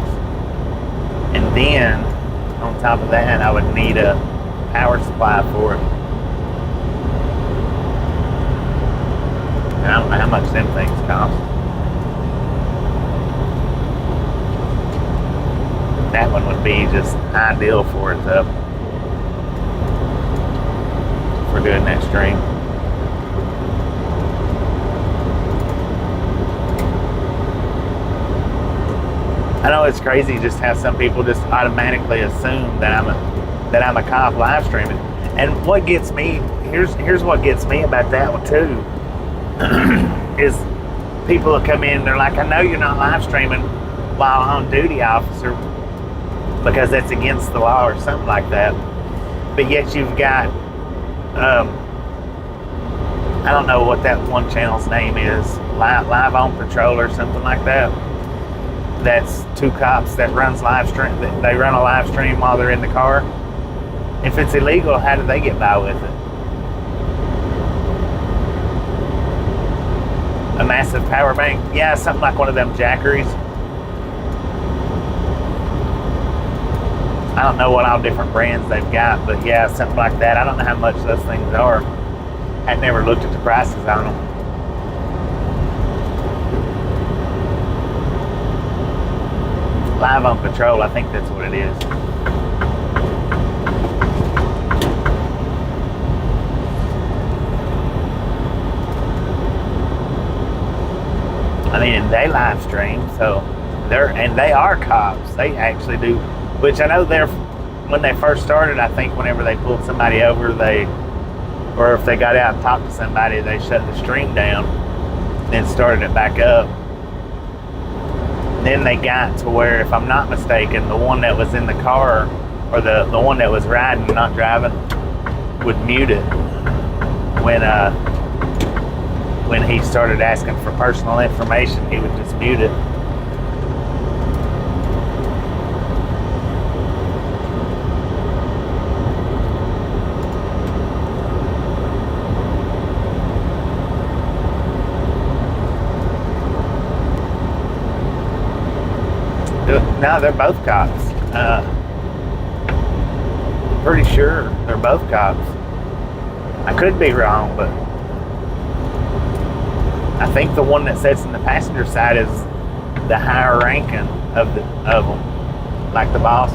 And then, on top of that, I would need a power supply for it. And I don't know how much them things cost. That one would be just ideal for it, though, for doing that stream. I know it's crazy just how some people just automatically assume that I'm a cop live streaming. And what gets me, here's what gets me about that one too, is people will come in, they're like, I know you're not live streaming while on duty, officer, because that's against the law or something like that. But yet you've got, I don't know what that one channel's name is, live on patrol or something like that. That's two cops that runs live stream. They run a live stream while they're in the car, If it's illegal, how do they get by with it? A massive power bank? Yeah, something like one of them jackeries. I don't know what all different brands they've got, but yeah, something like that. I don't know how much those things are. I'd never looked at the prices on them. Live on Patrol, I think that's what it is. I mean, they live stream, so they are cops. They actually do, which I know when they first started, I think whenever they pulled somebody over, or if they got out and talked to somebody, they shut the stream down, then started it back up. Then they got to where, if I'm not mistaken, the one that was in the car, or the one that was riding, not driving, would mute it when he started asking for personal information. He would just mute it. No, they're both cops. Pretty sure they're both cops. I could be wrong, but I think the one that sits in the passenger side is the higher ranking of them, like the boss.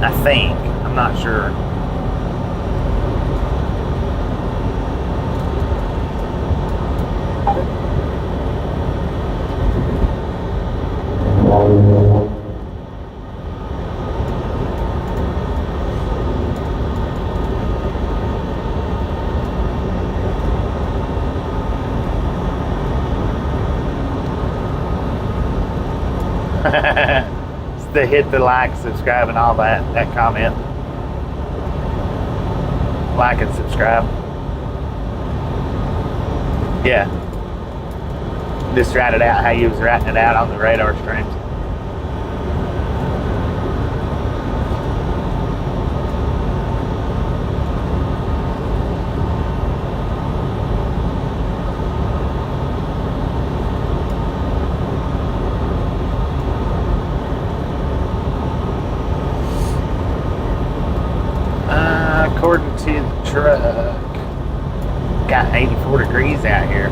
I think. I'm not sure. To hit the like, subscribe, and all that comment. Like and subscribe. Yeah. Just write it out how you was writing it out on the radar streams. According to the truck, got 84 degrees out here.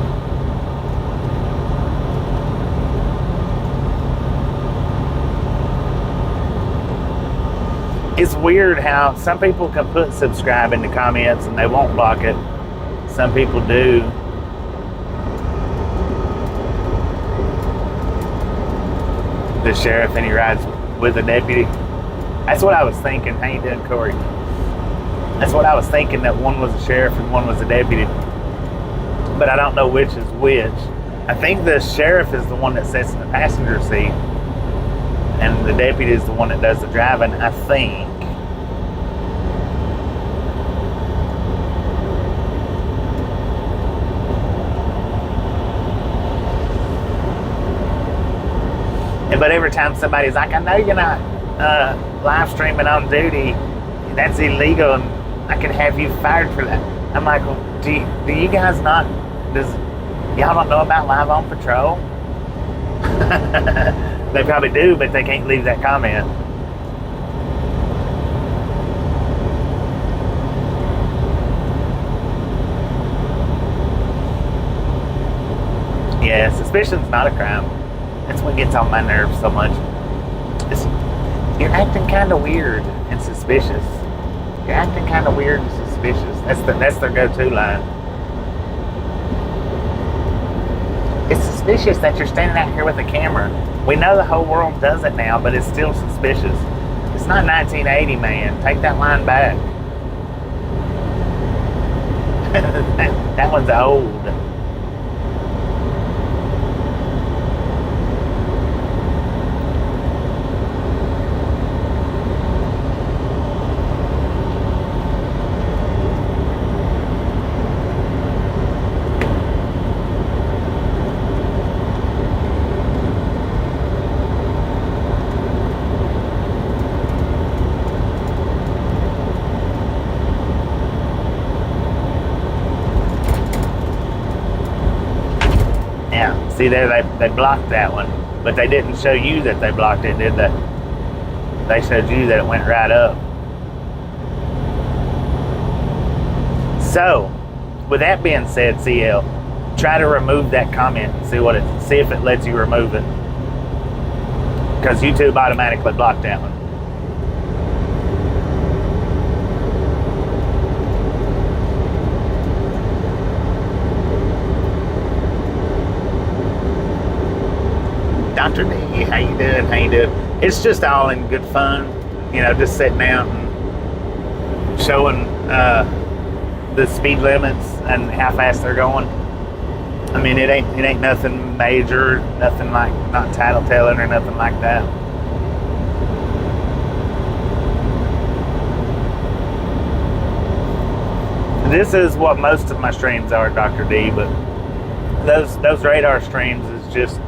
It's weird how some people can put subscribe in the comments and they won't block it. Some people do. The sheriff, and he rides with a deputy. That's what I was thinking. How you doing, Corey? That's what I was thinking, that one was a sheriff and one was a deputy. But I don't know which is which. I think the sheriff is the one that sits in the passenger seat, and the deputy is the one that does the driving, I think. But every time somebody's like, I know you're not live streaming on duty, that's illegal, and I can have you fired for that. I'm like, well, do you guys not, y'all don't know about Live on Patrol? They probably do, but they can't leave that comment. Yeah, suspicion's not a crime. That's what gets on my nerves so much. You're acting kind of weird and suspicious. You're acting kind of weird and suspicious. That's their go-to line. It's suspicious that you're standing out here with a camera. We know the whole world does it now, but it's still suspicious. It's not 1980, man. Take that line back. that one's old. See there, they blocked that one, but they didn't show you that they blocked it, did they? They showed you that it went right up. So, with that being said, CL, try to remove that comment and see if it lets you remove it, because YouTube automatically blocked that one. Dr. D, how you doing? How you doing? It's just all in good fun, you know, just sitting out and showing the speed limits and how fast they're going. I mean, it ain't nothing major, nothing like, not tattletelling or nothing like that. This is what most of my streams are, Dr. D, but those radar streams is just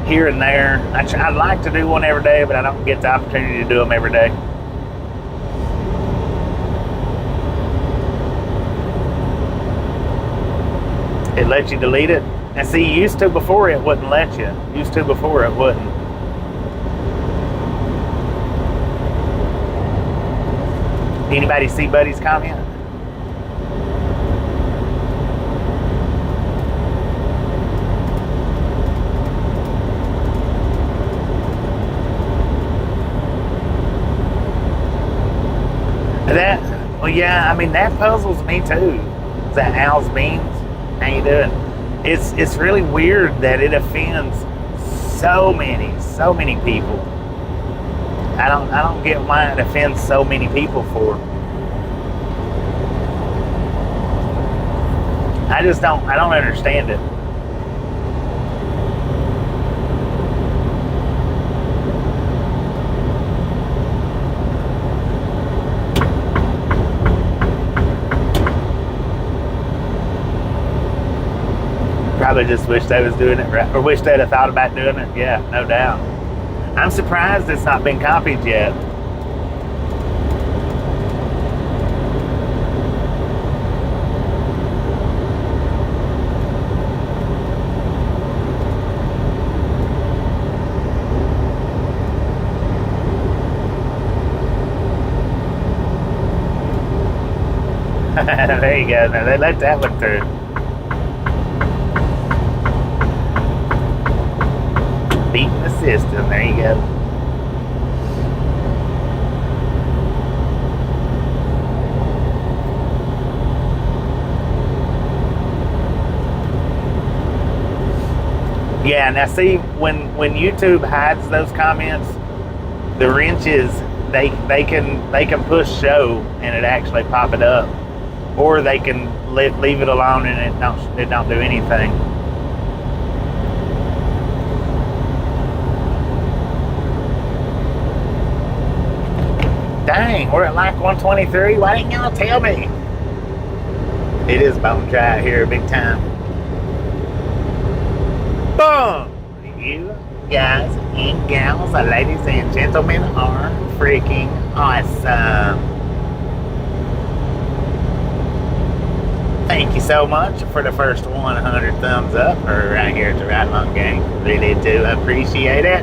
here and there. I'd like to do one every day, but I don't get the opportunity to do them every day. It lets you delete it. And see, used to before it wouldn't let you. Used to before it wouldn't. Anybody see Buddy's comment? Well, yeah, I mean, that puzzles me too. Is that Al's Beans? How you doing? It's really weird that it offends so many people. I don't get why it offends so many people for. I don't understand it. Probably just wish they was doing it right, or wish they'd have thought about doing it. Yeah, no doubt. I'm surprised it's not been copied yet. There you go. Now they let that one through. Beating the system. There you go. Yeah, now see, when YouTube hides those comments, the wrenches, they can push show and it actually pop it up, or they can leave it alone and it don't do anything. Dang, we're at like 123. Why didn't y'all tell me? It is bone dry out here, big time. Boom! You guys and gals, ladies and gentlemen, are freaking awesome. Thank you so much for the first 100 thumbs up right here at the Ride Along Gang. Really do appreciate it.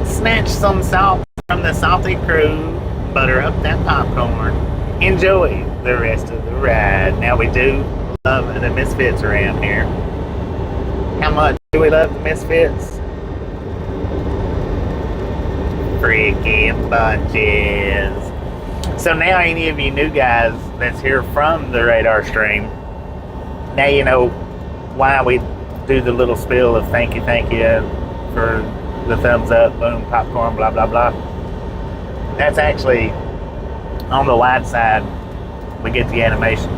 Snatch some salt from the salty crew, butter up that popcorn, enjoy the rest of the ride. Now, we do love the Misfits around here. How much do we love the Misfits? Freaking bunches. So now any of you new guys that's here from the radar stream, now you know why we do the little spiel of thank you for the thumbs up, boom, popcorn, blah, blah, blah. That's actually on the wide side, we get the animation.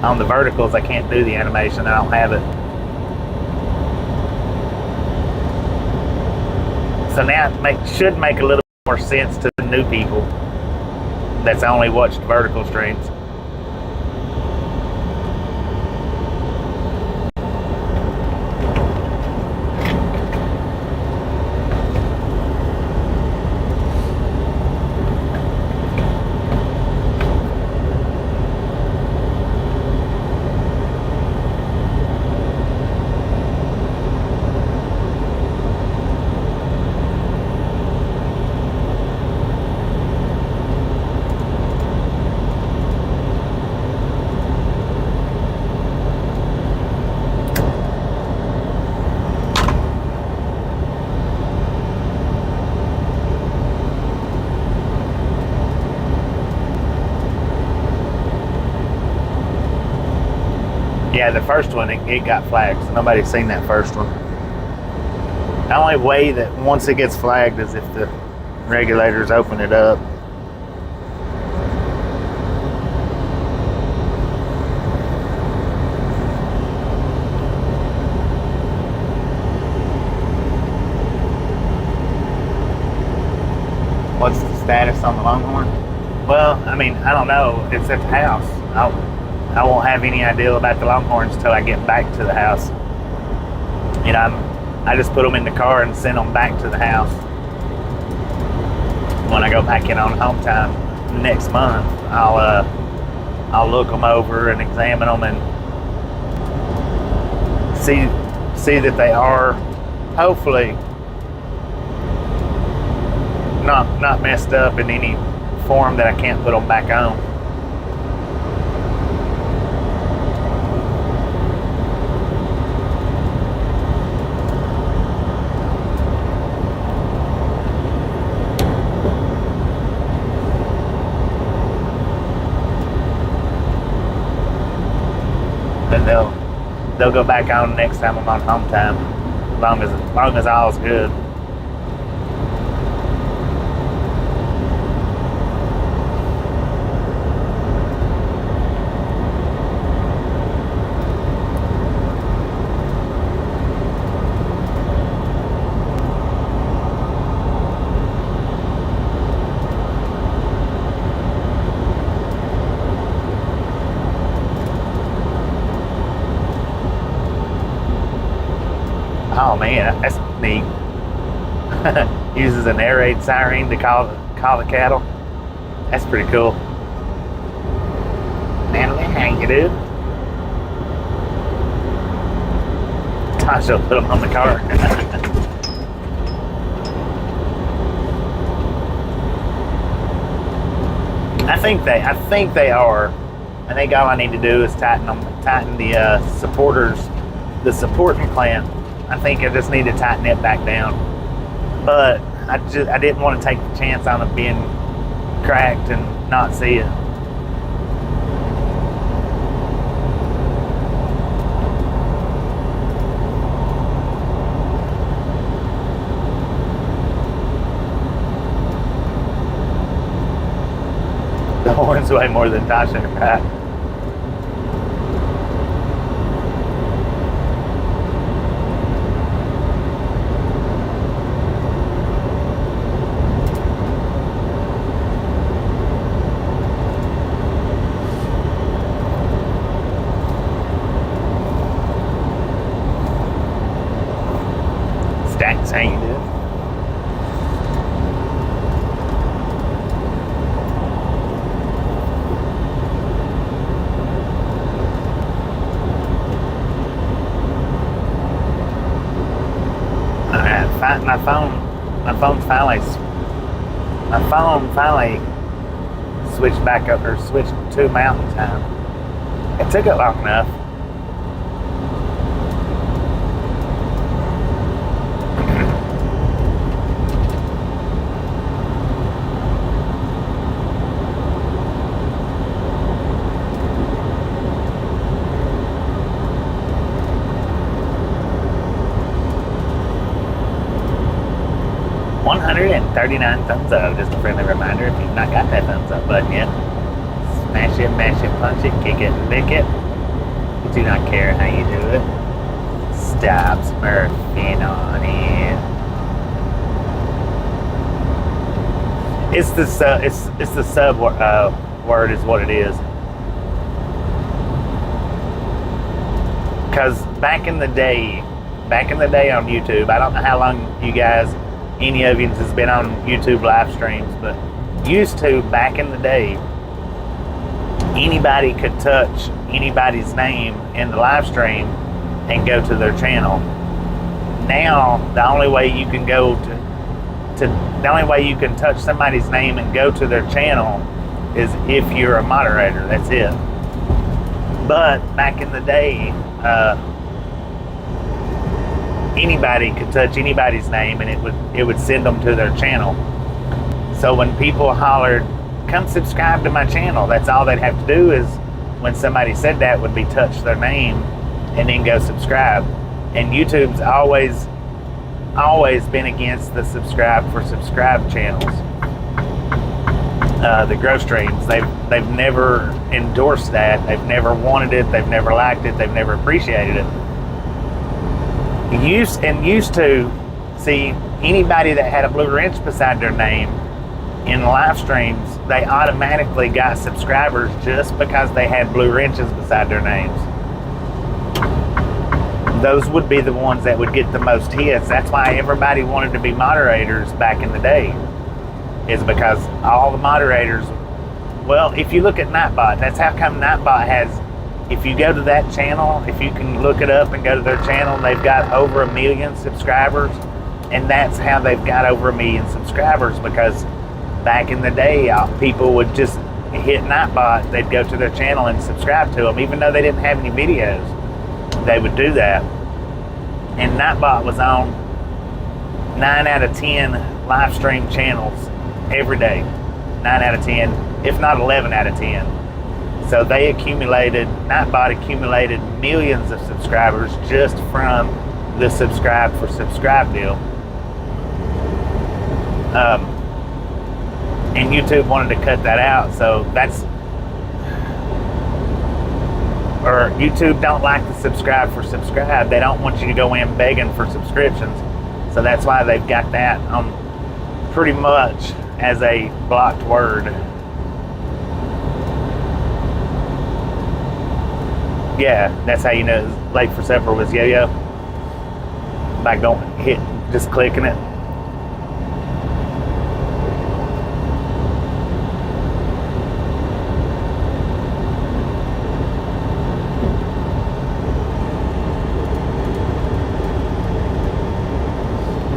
On the verticals, I can't do the animation. I don't have it. So now it should make a little more sense to the new people that's only watched vertical streams. Yeah, the first one, it got flagged, so nobody's seen that first one. The only way that once it gets flagged is if the regulators open it up. What's the status on the Longhorn? Well, I mean, I don't know. It's at the house. I won't have any idea about the Longhorns till I get back to the house. You know, I just put them in the car and send them back to the house. When I go back in on home time next month, I'll look them over and examine them and see that they are hopefully not messed up in any form that I can't put them back on. Then they'll go back on next time I'm on home time, as long as all's good. Oh man, that's neat. Uses an air raid siren to call the cattle. That's pretty cool. Natalie, how you do? Tasha will put them on the car. I think they are. I think all I need to do is tighten the the supporting clamp. I think I just need to tighten it back down. But I didn't want to take the chance on it being cracked and not see it. The horns weigh more than Tasha, right? Stacks, how you doing? My phone finally switched back up, or switched to mountain time. It took it long enough. $139 thumbs up. Just a friendly reminder, if you've not got that thumbs up button yet, smash it, mash it, punch it, kick it, lick it. We do not care how you do it. Stop smurfing on it. It's the sub word is what it is. Because back in the day on YouTube, I don't know how long you guys, any of you has been on YouTube live streams, but used to, back in the day, anybody could touch anybody's name in the live stream and go to their channel. Now, the only way you can the only way you can touch somebody's name and go to their channel is if you're a moderator. That's it. But back in the day, anybody could touch anybody's name and it would send them to their channel. So when people hollered, come subscribe to my channel, that's all they'd have to do is when somebody said that would be touch their name and then go subscribe. And YouTube's always been against the subscribe for subscribe channels. The grow streams, they've never endorsed that. They've never wanted it. They've never liked it. They've never appreciated it. Used to see anybody that had a blue wrench beside their name in live streams, they automatically got subscribers just because they had blue wrenches beside their names. Those would be the ones that would get the most hits. That's why everybody wanted to be moderators back in the day, is because all the moderators, well, if you look at Nightbot, that's how come Nightbot has, if you go to that channel, if you can look it up and go to their channel, they've got over 1 million subscribers. And that's how they've got over 1 million subscribers, because back in the day, people would just hit Nightbot, they'd go to their channel and subscribe to them, even though they didn't have any videos. They would do that. And Nightbot was on 9 out of 10 live stream channels every day. 9 out of 10, if not 11 out of 10. So Nightbot accumulated millions of subscribers just from the subscribe for subscribe deal. And YouTube wanted to cut that out, so YouTube don't like the subscribe for subscribe. They don't want you to go in begging for subscriptions. So that's why they've got that pretty much as a blocked word. Yeah, that's how you know late for supper was Yo-Yo. By just clicking it.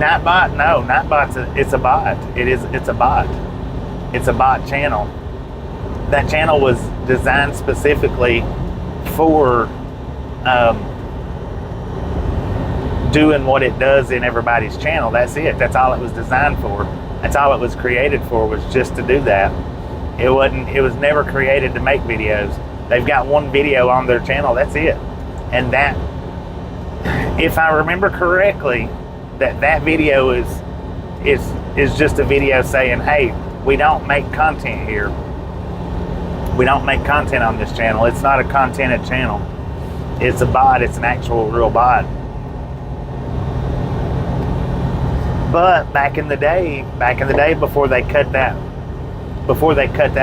Nightbot? No, Nightbot's it's a bot. It's a bot. It's a bot channel. That channel was designed specifically for doing what it does in everybody's channel. That's it. That's all it was designed for. That's all it was created for, was just to do that. It was never created to make videos. They've got one video on their channel, that's it. And that, if I remember correctly, that video is just a video saying, hey, we don't make content here. We don't make content on this channel. It's not a contented channel. It's a bot. It's an actual real bot. But back in the day, before they cut that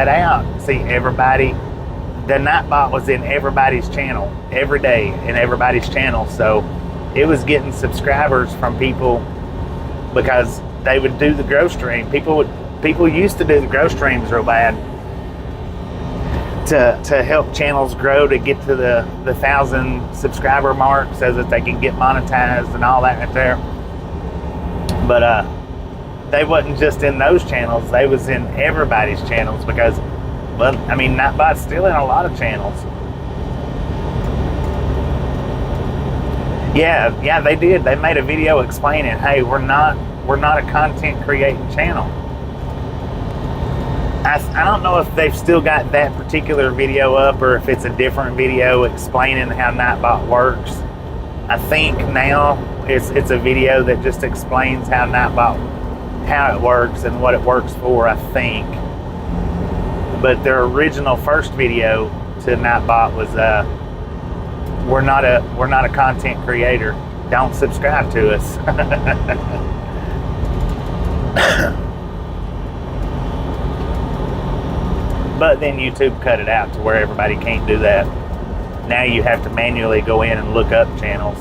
out, see, the Nightbot was in everybody's channel every day, in everybody's channel. So it was getting subscribers from people because they would do the grow stream. People used to do the grow streams real bad to help channels grow, to get to the 1,000 subscriber mark so that they can get monetized and all that right there. But they wasn't just in those channels, they was in everybody's channels, because, well, I mean, Nightbot's still in a lot of channels. Yeah, they did. They made a video explaining, hey, we're not a content creating channel. I don't know if they've still got that particular video up, or if it's a different video explaining how Nightbot works. I think now it's a video that just explains how it works and what it works for, I think. But their original first video to Nightbot was we're not a content creator. Don't subscribe to us. But then YouTube cut it out to where everybody can't do that. Now you have to manually go in and look up channels.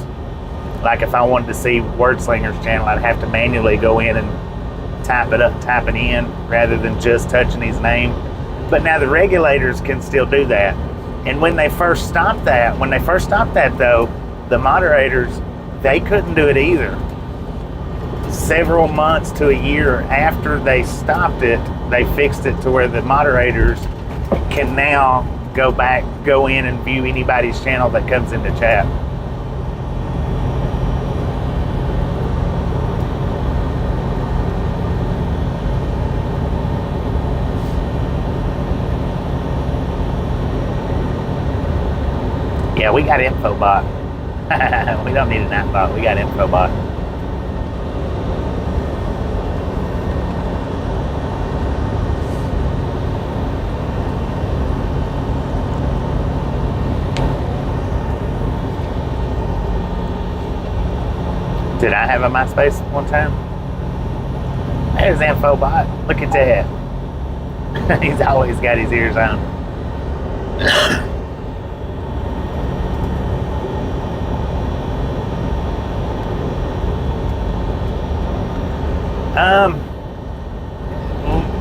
Like if I wanted to see Wordslinger's channel, I'd have to manually go in and type it in rather than just touching his name. But now the regulators can still do that. And when they first stopped that though, the moderators, they couldn't do it either. Several months to a year after they stopped it, they fixed it to where the moderators can now go in and view anybody's channel that comes into chat. Yeah, we got infobot. We don't need a Nightbot. We got infobot. Did I have a MySpace one time? There's infobot. Look at that. He's always got his ears on.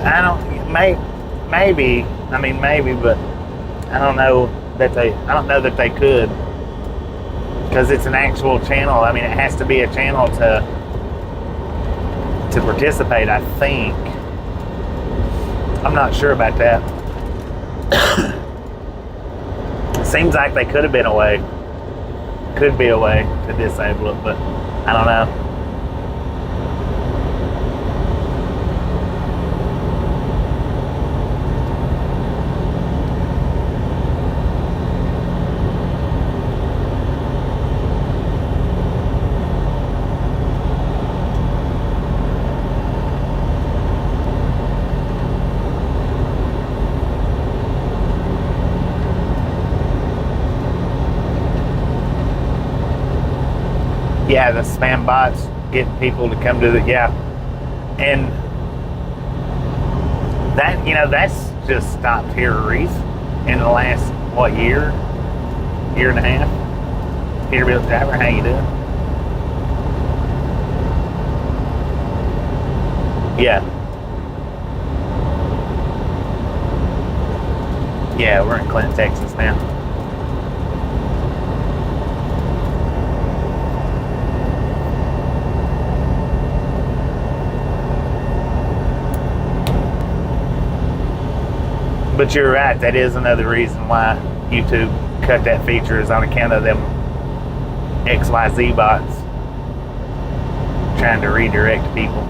I don't. Maybe. I mean, maybe, but I don't know that they. I don't know that they could, because it's an actual channel. I mean, it has to be a channel to participate. I think. I'm not sure about that. Seems like they could have been a way. Could be a way to disable it, but I don't know. Yeah, the spam bots getting people to come to and that that's just stopped here in the last year and a half. Peterbilt driver, how you doing? Yeah, we're in Clinton, Texas now. But you're right, that is another reason why YouTube cut that feature, is on account of them XYZ bots trying to redirect people.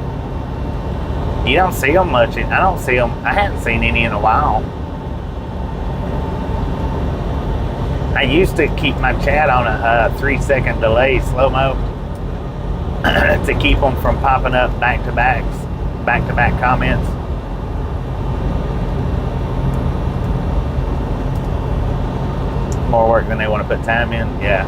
You don't see them much. I don't see them. I haven't seen any in a while. I used to keep my chat on a 3-second delay, slow-mo, to keep them from popping up back-to-back comments. More work than they want to put time in. Yeah.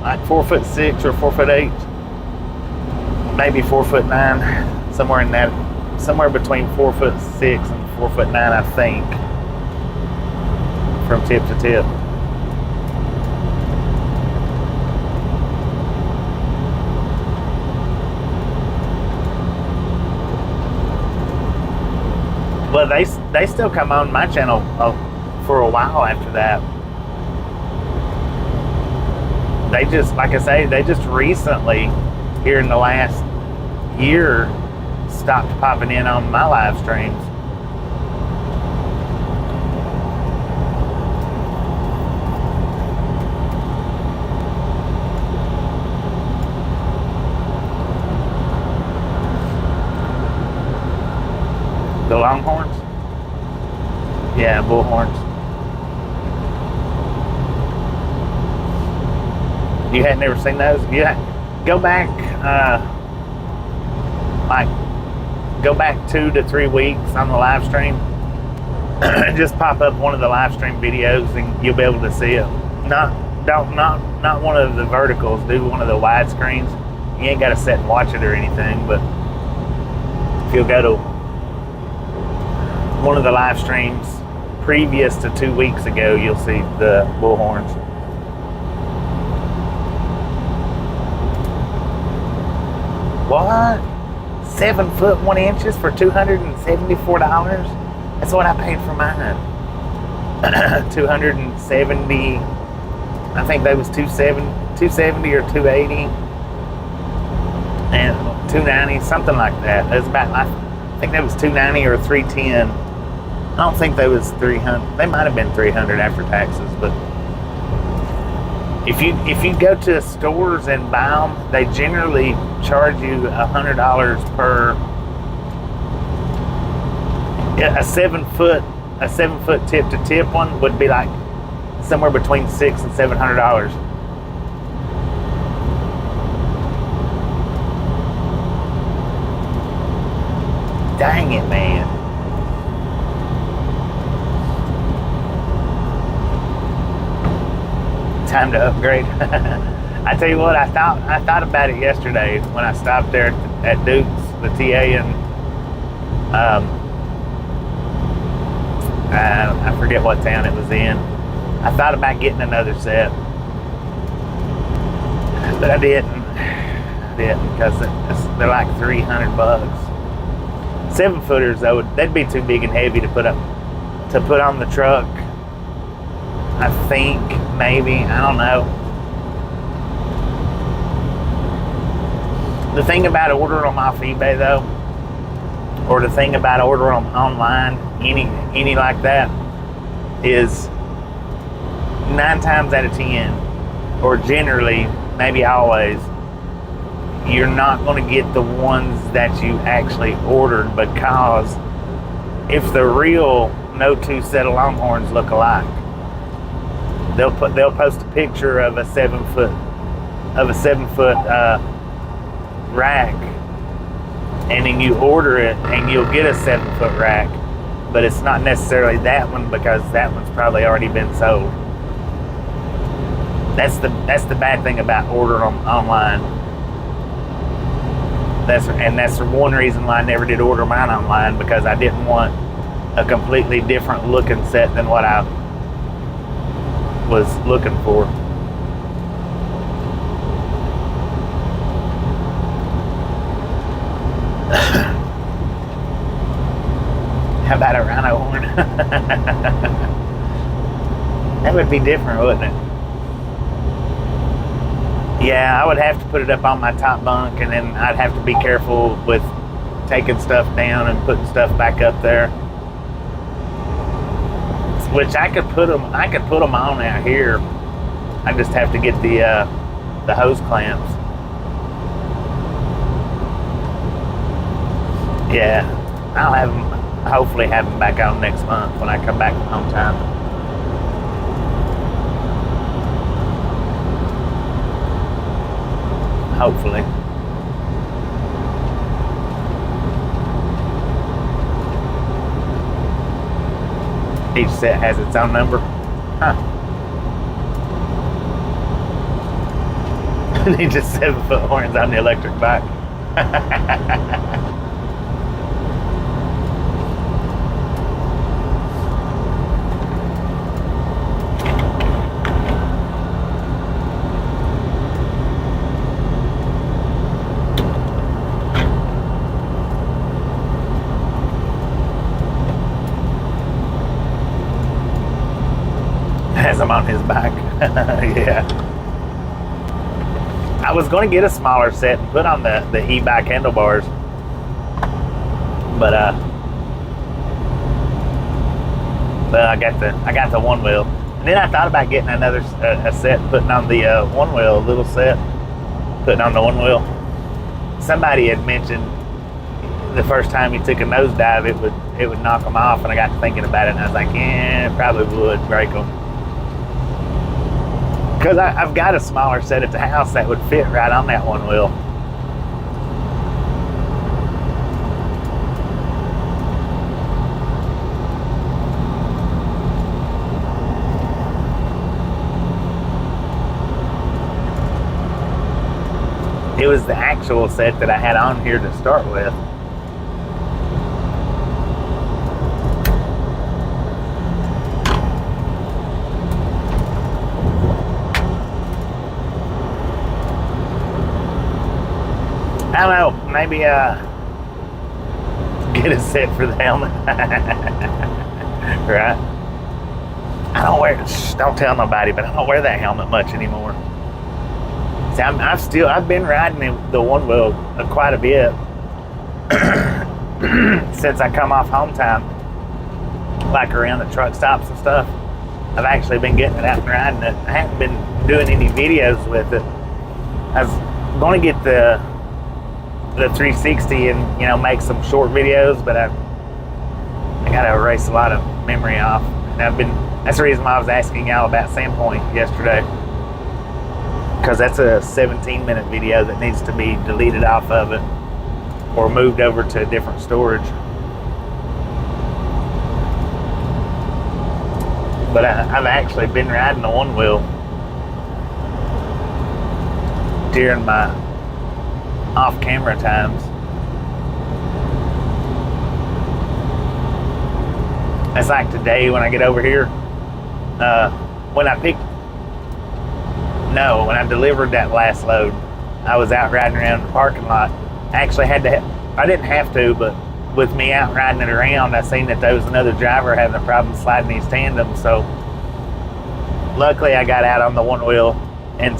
Like 4'6" or 4'8", maybe 4'9", somewhere in that, somewhere between 4'6" and 4'9", I think, from tip to tip. Well, they still come on my channel for a while after that. They just, like I say, they just recently, here in the last year, stopped popping in on my live streams. The Longhorns? Yeah, Bullhorns. You had never seen those? Yeah. Go back, go back 2 to 3 weeks on the live stream. Just pop up one of the live stream videos and you'll be able to see it. Not one of the verticals. Do one of the wide screens. You ain't got to sit and watch it or anything, but if you'll go to one of the live streams previous to 2 weeks ago, you'll see the Bullhorns. What? 7 foot 1 inches for $274? That's what I paid for mine. 270. I think that was 270 or 280, and 290, something like that. It was about I think that was 290 or 310. I don't think they was 300. They might have been 300 after taxes, but if you go to stores and buy them, they generally charge you $100 per a 7-foot tip to tip one would be like somewhere between $600 and $700. Dang it, man. Time to upgrade. I tell you what, I thought about it yesterday when I stopped there at Duke's, the TA, and I forget what town it was in. I thought about getting another set, but I didn't because they're like $300. 7-footers though, they'd be too big and heavy to put on the truck. I think, maybe, I don't know. The thing about ordering them off eBay though, or the thing about ordering them online, any like that, is 9 times out of 10, or generally, maybe always, you're not going to get the ones that you actually ordered, because if the real no two set of Longhorns look alike, they'll post a picture of a 7-foot rack, and then you order it and you'll get a 7-foot rack, but it's not necessarily that one because that one's probably already been sold. That's the bad thing about ordering them online. That's the one reason why I never did order mine online, because I didn't want a completely different looking set than what I was looking for. How about a rhino horn? That would be different, wouldn't it? Yeah, I would have to put it up on my top bunk, and then I'd have to be careful with taking stuff down and putting stuff back up there. Which I could put them on out here. I just have to get the hose clamps. Yeah, I'll hopefully have them back on next month when I come back from home time. Hopefully. Each set has its own number. Huh. Need just 7-foot horns on the electric bike. As I'm on his back. Yeah. I was going to get a smaller set and put on the e-bike handlebars, but I got the one wheel, and then I thought about getting another a set, putting on the one wheel, a little set, putting on the one wheel. Somebody had mentioned the first time you took a nosedive, it would knock them off, and I got to thinking about it, and I was like, yeah, it probably would break them. Because I've got a smaller set at the house that would fit right on that one wheel. It was the actual set that I had on here to start with. I don't know, maybe get a set for the helmet. Right? I don't wear, don't tell nobody, but I don't wear that helmet much anymore. See, I've been riding the one wheel quite a bit. since I come off home time, like around the truck stops and stuff, I've actually been getting it out and riding it. I haven't been doing any videos with it. I was going to get the 360 and, you know, make some short videos, but I got to erase a lot of memory off. And that's the reason why I was asking y'all about Sandpoint yesterday, because that's a 17-minute video that needs to be deleted off of it or moved over to a different storage. But I've actually been riding the one wheel during my off-camera times. It's like today when I get over here, when I delivered that last load, I was out riding around the parking lot. I actually I didn't have to, but with me out riding it around, I seen that there was another driver having a problem sliding these tandems. So luckily I got out on the one wheel and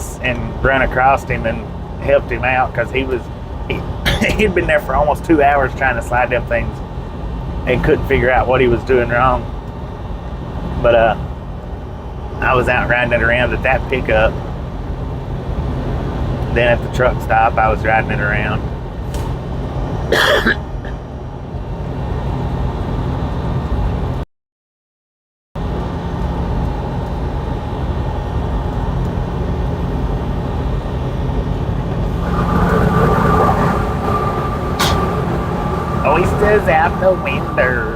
run across him and helped him out, because he'd been there for almost 2 hours trying to slide them things and couldn't figure out what he was doing wrong. But I was out riding it around at that pickup. Then at the truck stop, I was riding it around. Oysters out the window.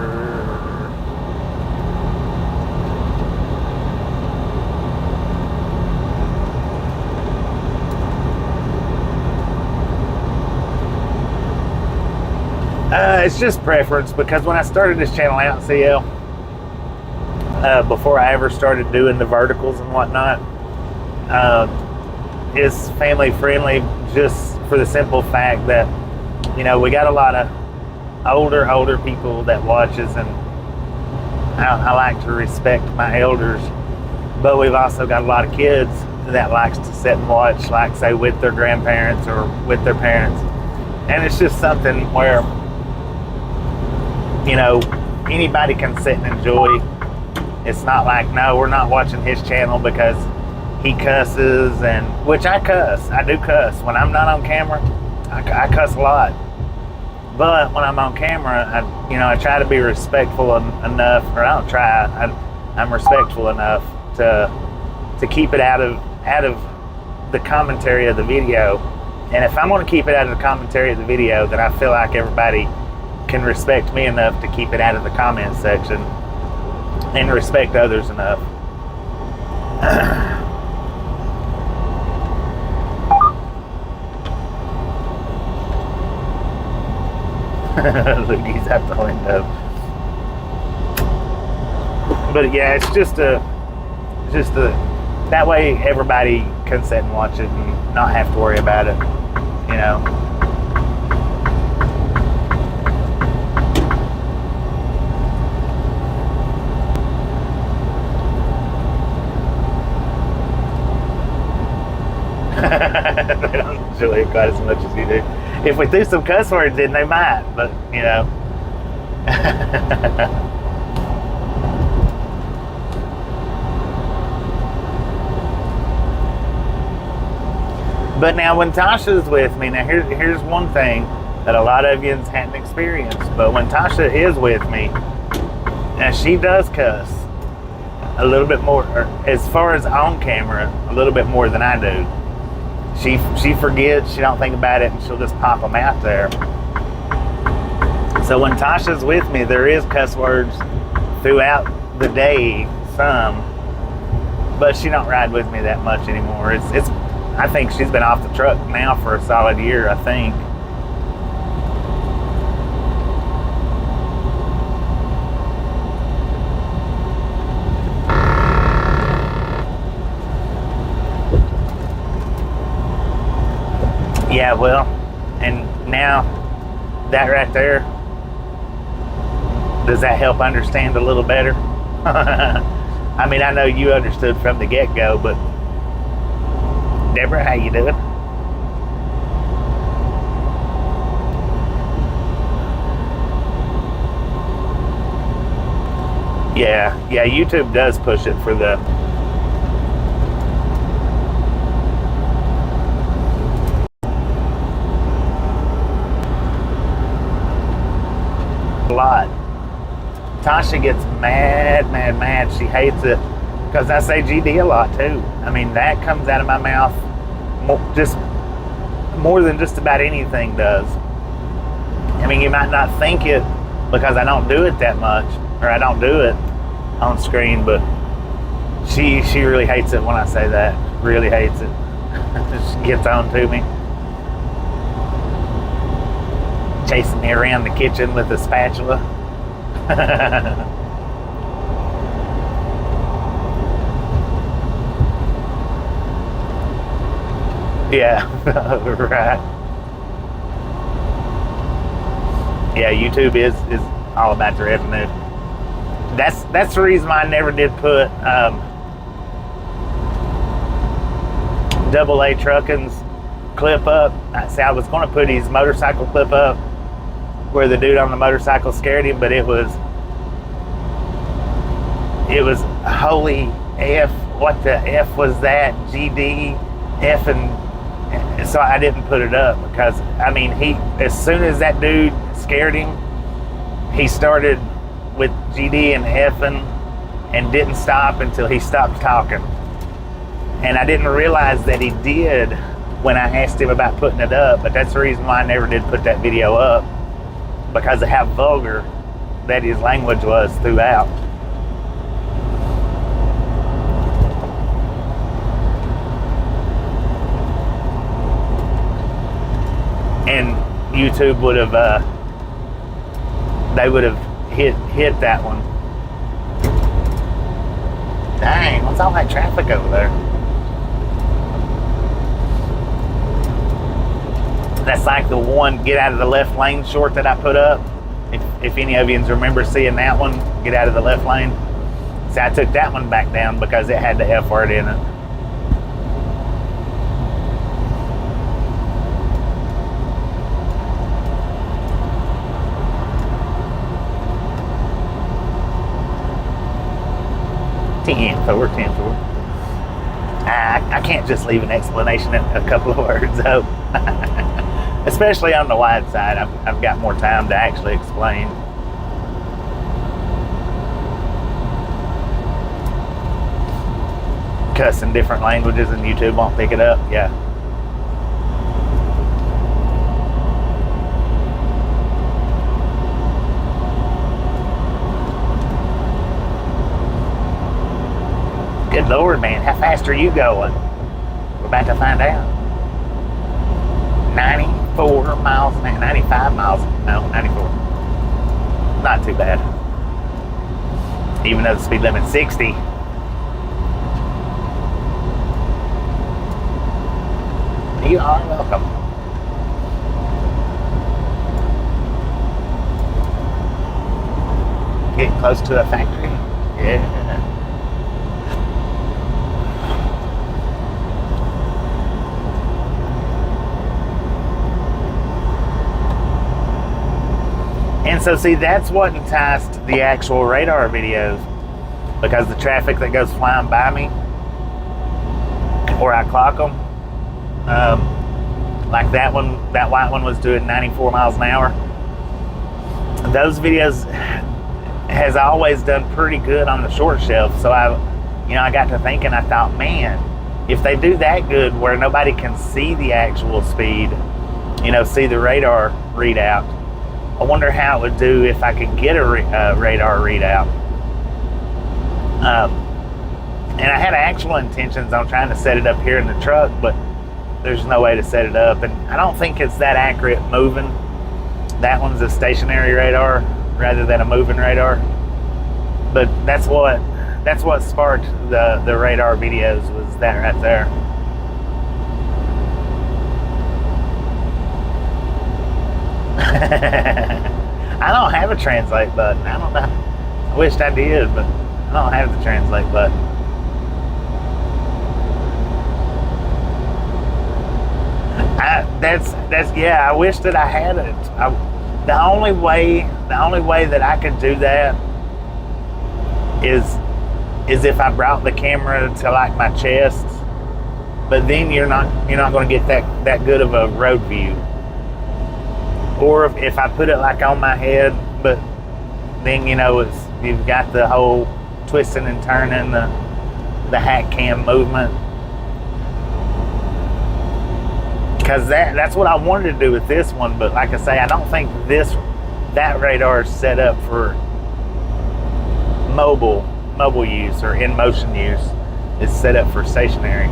It's just preference, because when I started this channel out, CL, before I ever started doing the verticals and whatnot, it's family friendly, just for the simple fact that, you know, we got a lot of older people that watches, and I like to respect my elders, but we've also got a lot of kids that likes to sit and watch, like say with their grandparents or with their parents. And it's just something where, you know, anybody can sit and enjoy. It's not like, no, we're not watching his channel because he cusses, and which I cuss. I do cuss. When I'm not on camera, I cuss a lot. But when I'm on camera, I try to be respectful enough, or I don't try, I'm respectful enough to keep it out of the commentary of the video. And if I'm going to keep it out of the commentary of the video, then I feel like everybody can respect me enough to keep it out of the comment section and respect others enough. Look, he's out the window. But yeah, it's just that way everybody can sit and watch it and not have to worry about it, you know. They don't enjoy it quite as much as you do. If we threw some cuss words in, they might, but you know. But now when Tasha's with me, now here's one thing that a lot of you hadn't experienced, but when Tasha is with me, now she does cuss a little bit more, or as far as on camera, a little bit more than I do. She forgets, she don't think about it, and she'll just pop them out there. So when Tasha's with me, there is cuss words throughout the day, some, but she don't ride with me that much anymore. It's I think she's been off the truck now for a solid year, I think. Yeah, well, and now that right there, does that help understand a little better? I mean, I know you understood from the get-go, but Deborah, how you doing? All Yeah, YouTube does push it for the a lot. Tasha gets mad. She hates it because I say GD a lot too. I mean, that comes out of my mouth just more than just about anything does. I mean, you might not think it because I don't do it that much, or I don't do it on screen, but she really hates it when I say that. Really hates it. She gets on to me. Chasing me around the kitchen with a spatula. Yeah, right. Yeah, YouTube is all about the revenue. That's the reason why I never did put Double A Trucking's clip up. I was going to put his motorcycle clip up where the dude on the motorcycle scared him, but it was holy F, what the F was that? GD F, and so I didn't put it up because I mean, as soon as that dude scared him, he started with GD and F'ing and didn't stop until he stopped talking. And I didn't realize that he did when I asked him about putting it up, but that's the reason why I never did put that video up, because of how vulgar that his language was throughout. And YouTube would have, they would have hit that one. Dang, what's all that traffic over there? That's like the one get out of the left lane short that I put up. If any of you remember seeing that one, get out of the left lane. See, I took that one back down because it had the F word in it. We're 10-4. I can't just leave an explanation in a couple of words though. Especially on the wide side, I've got more time to actually explain. Cuss in different languages and YouTube won't pick it up, yeah. Good Lord, man, how fast are you going? We're about to find out. 94 miles an hour, 95 miles, no, 94. Not too bad. Even though the speed limit's 60. You are welcome. Getting close to a factory? Yeah. And so, see, that's what enticed the actual radar videos, because the traffic that goes flying by me, or I clock them, like that one, that white one was doing 94 miles an hour. Those videos has always done pretty good on the short shelf. So I got to thinking, I thought, man, if they do that good where nobody can see the actual speed, see the radar readout, I wonder how it would do if I could get a radar readout. And I had actual intentions on trying to set it up here in the truck, but there's no way to set it up. And I don't think it's that accurate moving. That one's a stationary radar rather than a moving radar. But that's what sparked the radar videos, was that right there. I don't have a translate button. I don't know. I wished I did, but I don't have the translate button. I wish that I had it. The only way that I could do that is if I brought the camera to like my chest, but then you're not going to get that good of a road view. Or if I put it like on my head, but then you've got the whole twisting and turning, the hat cam movement. Because that's what I wanted to do with this one, but like I say, I don't think that radar is set up for mobile use or in motion use. It's set up for stationary.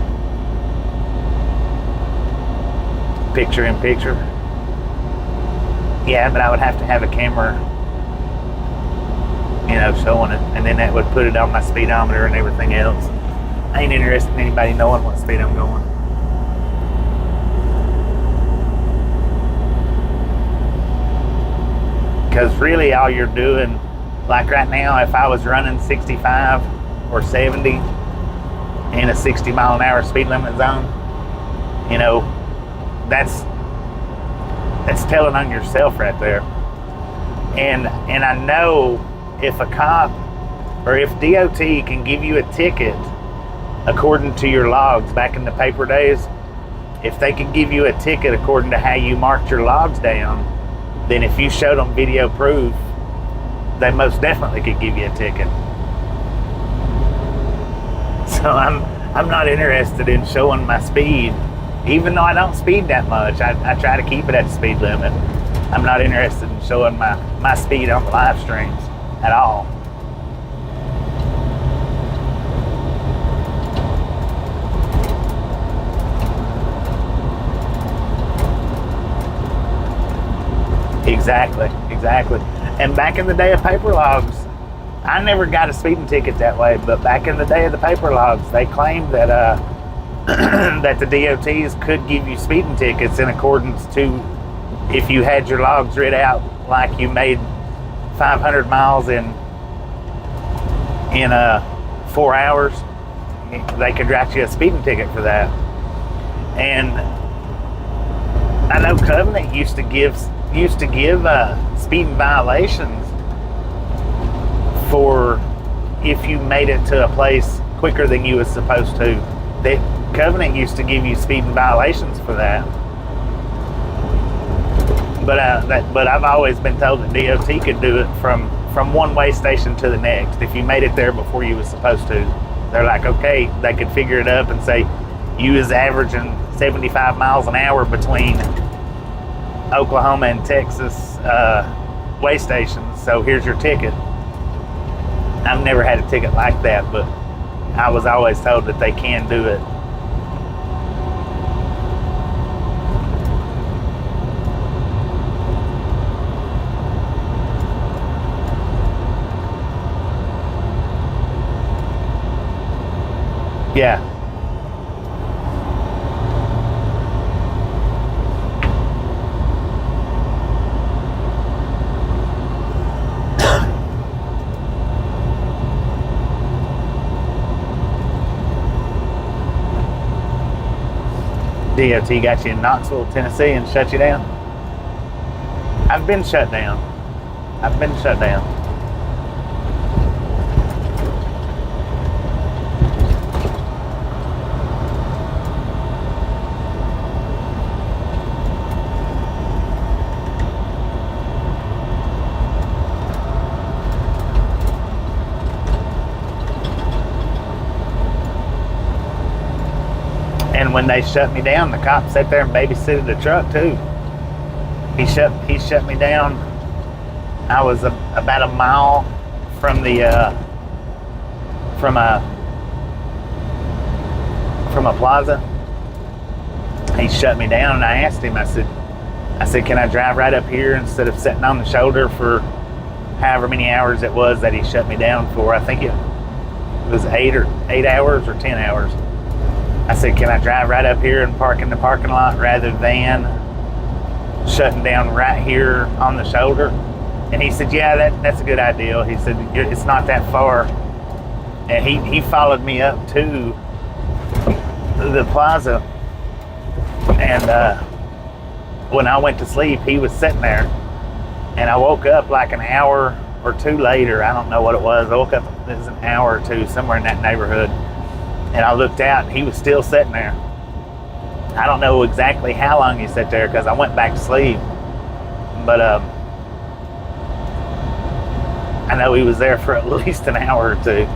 Picture in picture. Yeah, but I would have to have a camera, showing it, and then that would put it on my speedometer and everything else. I ain't interested in anybody knowing what speed I'm going. Because really all you're doing, like right now, if I was running 65 or 70 in a 60 mile an hour speed limit zone, that's telling on yourself right there. And I know if a cop or if DOT can give you a ticket according to your logs back in the paper days, if they could give you a ticket according to how you marked your logs down, then if you showed them video proof, they most definitely could give you a ticket. So I'm not interested in showing my speed, even though I don't speed that much. I try to keep it at the speed limit. I'm not interested in showing my speed on the live streams at all. Exactly. And back in the day of paper logs, I never got a speeding ticket that way, but back in the day of the paper logs, they claimed that that the DOTs could give you speeding tickets in accordance to if you had your logs read out like you made 500 miles in 4 hours, they could write you a speeding ticket for that. And I know Covenant used to give speeding violations for if you made it to a place quicker than you was supposed to. That Covenant used to give you speeding violations for that. But I've always been told that DOT could do it from one way station to the next. If you made it there before you was supposed to, they're like, okay, they could figure it up and say you was averaging 75 miles an hour between Oklahoma and Texas way stations, so here's your ticket. I've never had a ticket like that, but I was always told that they can do it. Yeah. DOT got you in Knoxville, Tennessee and shut you down? I've been shut down. And when they shut me down, the cop sat there and babysitted the truck too. He shut me down. I was about a mile from a plaza. He shut me down, and I asked him. I said, can I drive right up here instead of sitting on the shoulder for however many hours it was that he shut me down for? I think it was 8 hours or 10 hours. I said, can I drive right up here and park in the parking lot rather than shutting down right here on the shoulder? And he said, yeah, that's a good idea. He said, it's not that far. And he followed me up to the plaza. And when I went to sleep, he was sitting there. And I woke up like an hour or two later, I don't know what it was. I woke up, it was an hour or two somewhere in that neighborhood, and I looked out and he was still sitting there. I don't know exactly how long he sat there because I went back to sleep, but I know he was there for at least an hour or two.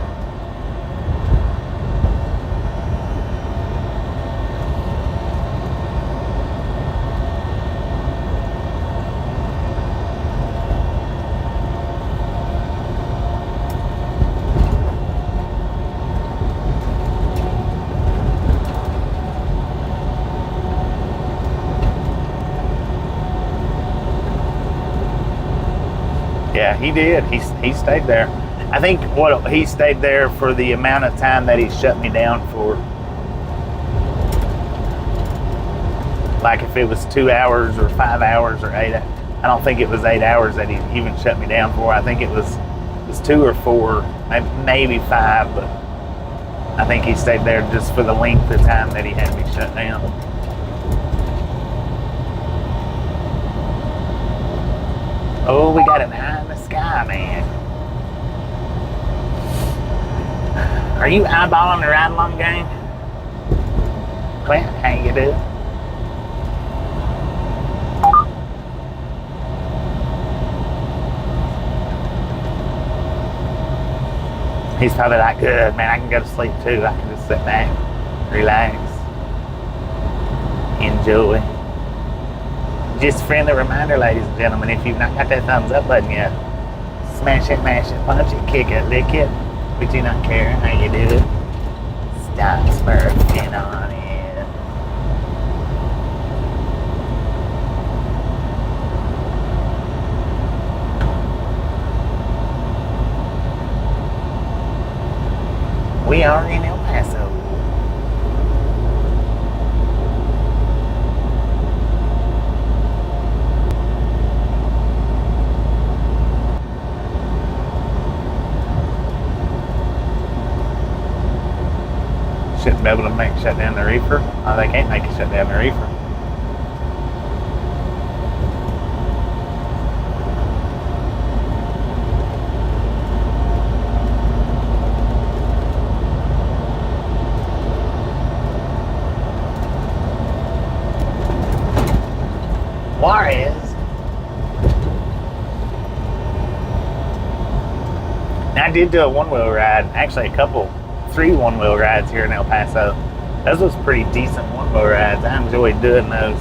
Yeah, he did. He stayed there. I think he stayed there for the amount of time that he shut me down for. Like if it was 2 hours or 5 hours or 8, I don't think it was 8 hours that he even shut me down for. I think it was 2 or 4, maybe 5, but I think he stayed there just for the length of time that he had me shut down. Oh, we got an eye in the sky, man. Are you eyeballing the ride-along game? Clint, how you doing? He's probably like, good, man, I can go to sleep too. I can just sit back, relax, enjoy. Just a friendly reminder, ladies and gentlemen, if you've not got that thumbs up button yet, smash it, mash it, punch it, kick it, lick it. We do not care how you do it. Stop smurfing on it. We are in El Paso. Shouldn't be able to shut down the reefer. Oh, they can't make it shut down the reefer. Juarez. Now I did do a one-wheel ride, actually a couple. 3 one-wheel rides here in El Paso. Those was pretty decent one-wheel rides. I enjoyed doing those.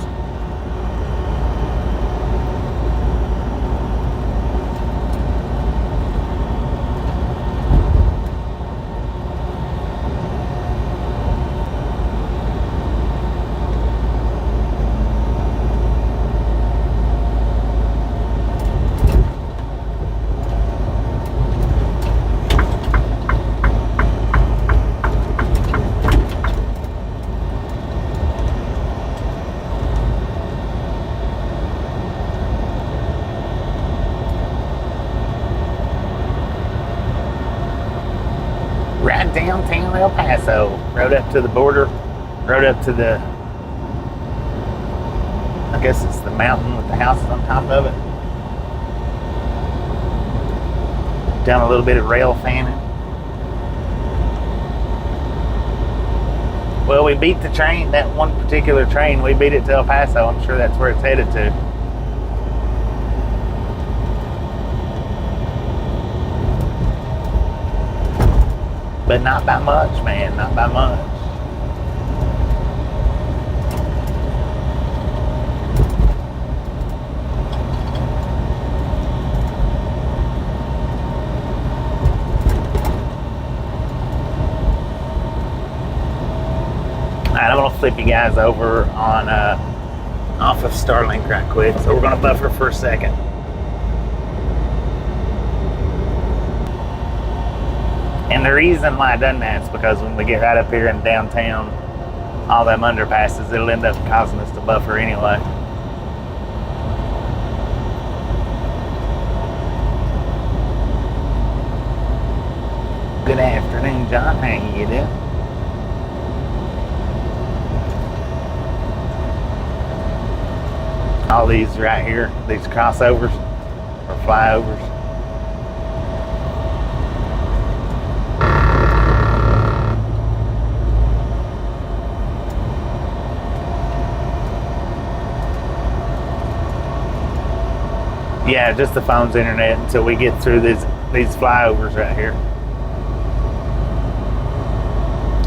Right downtown El Paso. Rode up to the border. Rode up to the, I guess it's the mountain with the houses on top of it. Done a little bit of rail fanning. Well, we beat the train, that one particular train, we beat it to El Paso. I'm sure that's where it's headed to. But not by much, man, not by much. All right, I'm gonna flip you guys over on off of Starlink right quick. So we're gonna buffer for a second. And the reason why I done that is because when we get right up here in downtown, all them underpasses, it'll end up causing us to buffer anyway. Good afternoon, John. How you doing? All these right here, these crossovers or flyovers. Yeah, just the phone's internet until we get through these flyovers right here.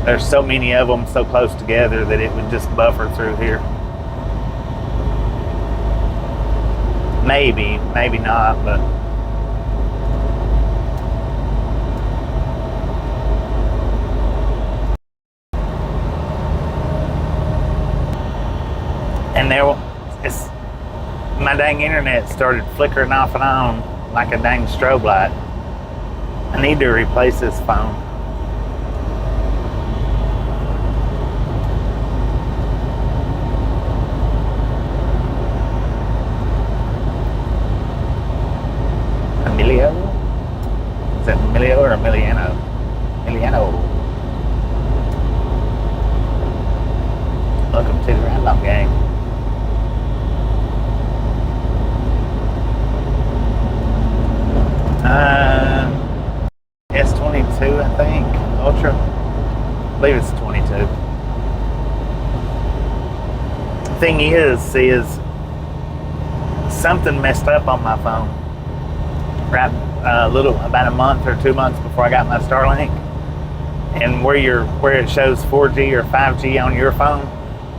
There's so many of them so close together that it would just buffer through here. Maybe not, but and it's my dang internet started flickering off and on like a dang strobe light. I need to replace this phone. Emilio? Is that Emilio or Emiliano? Emiliano. Welcome to the Random Game. S22, I think. Ultra. I believe it's 22. The thing is something messed up on my phone. Right, about a month or 2 months before I got my Starlink, and where it shows 4G or 5G on your phone,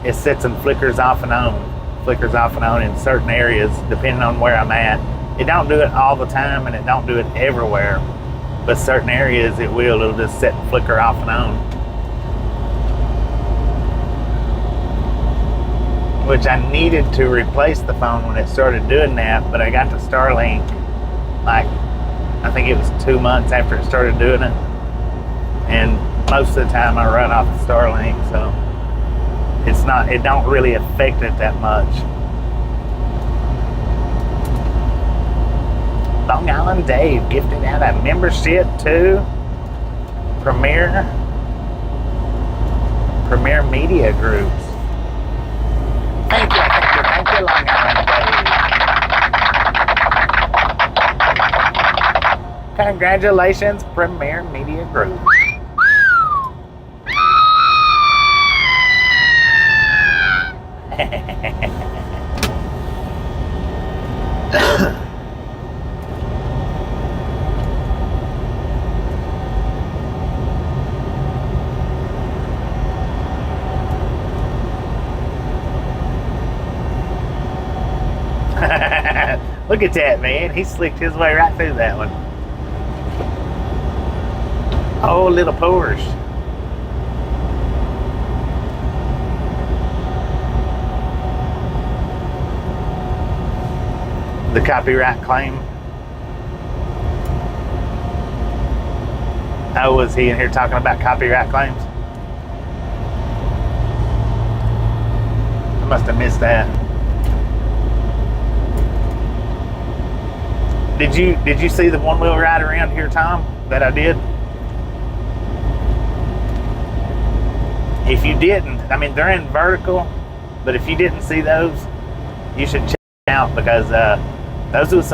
it sits and flickers off and on in certain areas depending on where I'm at. It don't do it all the time, and it don't do it everywhere, but certain areas it'll just sit and flicker off and on. Which I needed to replace the phone when it started doing that, but I got the Starlink like, I think it was 2 months after it started doing it, and most of the time I run off the Starlink, so it don't really affect it that much. Long Island Dave gifted out a membership to Premier Media Groups. Thank you, Long Island Dave. Congratulations, Premier Media Group. Look at that, man. He slicked his way right through that one. Oh, little Porsche. The copyright claim. Oh, was he in here talking about copyright claims? I must have missed that. Did you see the one-wheel ride around here, Tom, that I did? If you didn't, I mean, they're in vertical, but if you didn't see those, you should check them out, because those was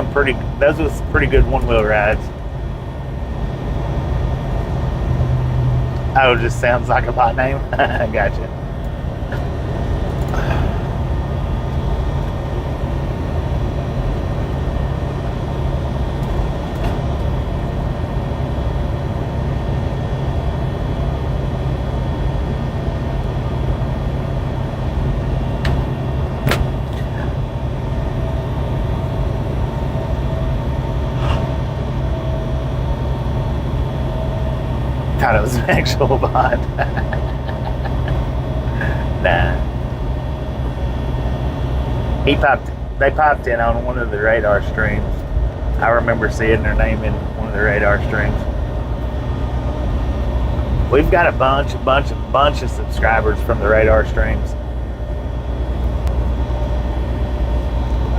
pretty good one-wheel rides. Oh, it just sounds like a bot name. Gotcha. Thought it was an actual bot. Nah. They popped in on one of the radar streams. I remember seeing their name in one of the radar streams. We've got a bunch of subscribers from the radar streams.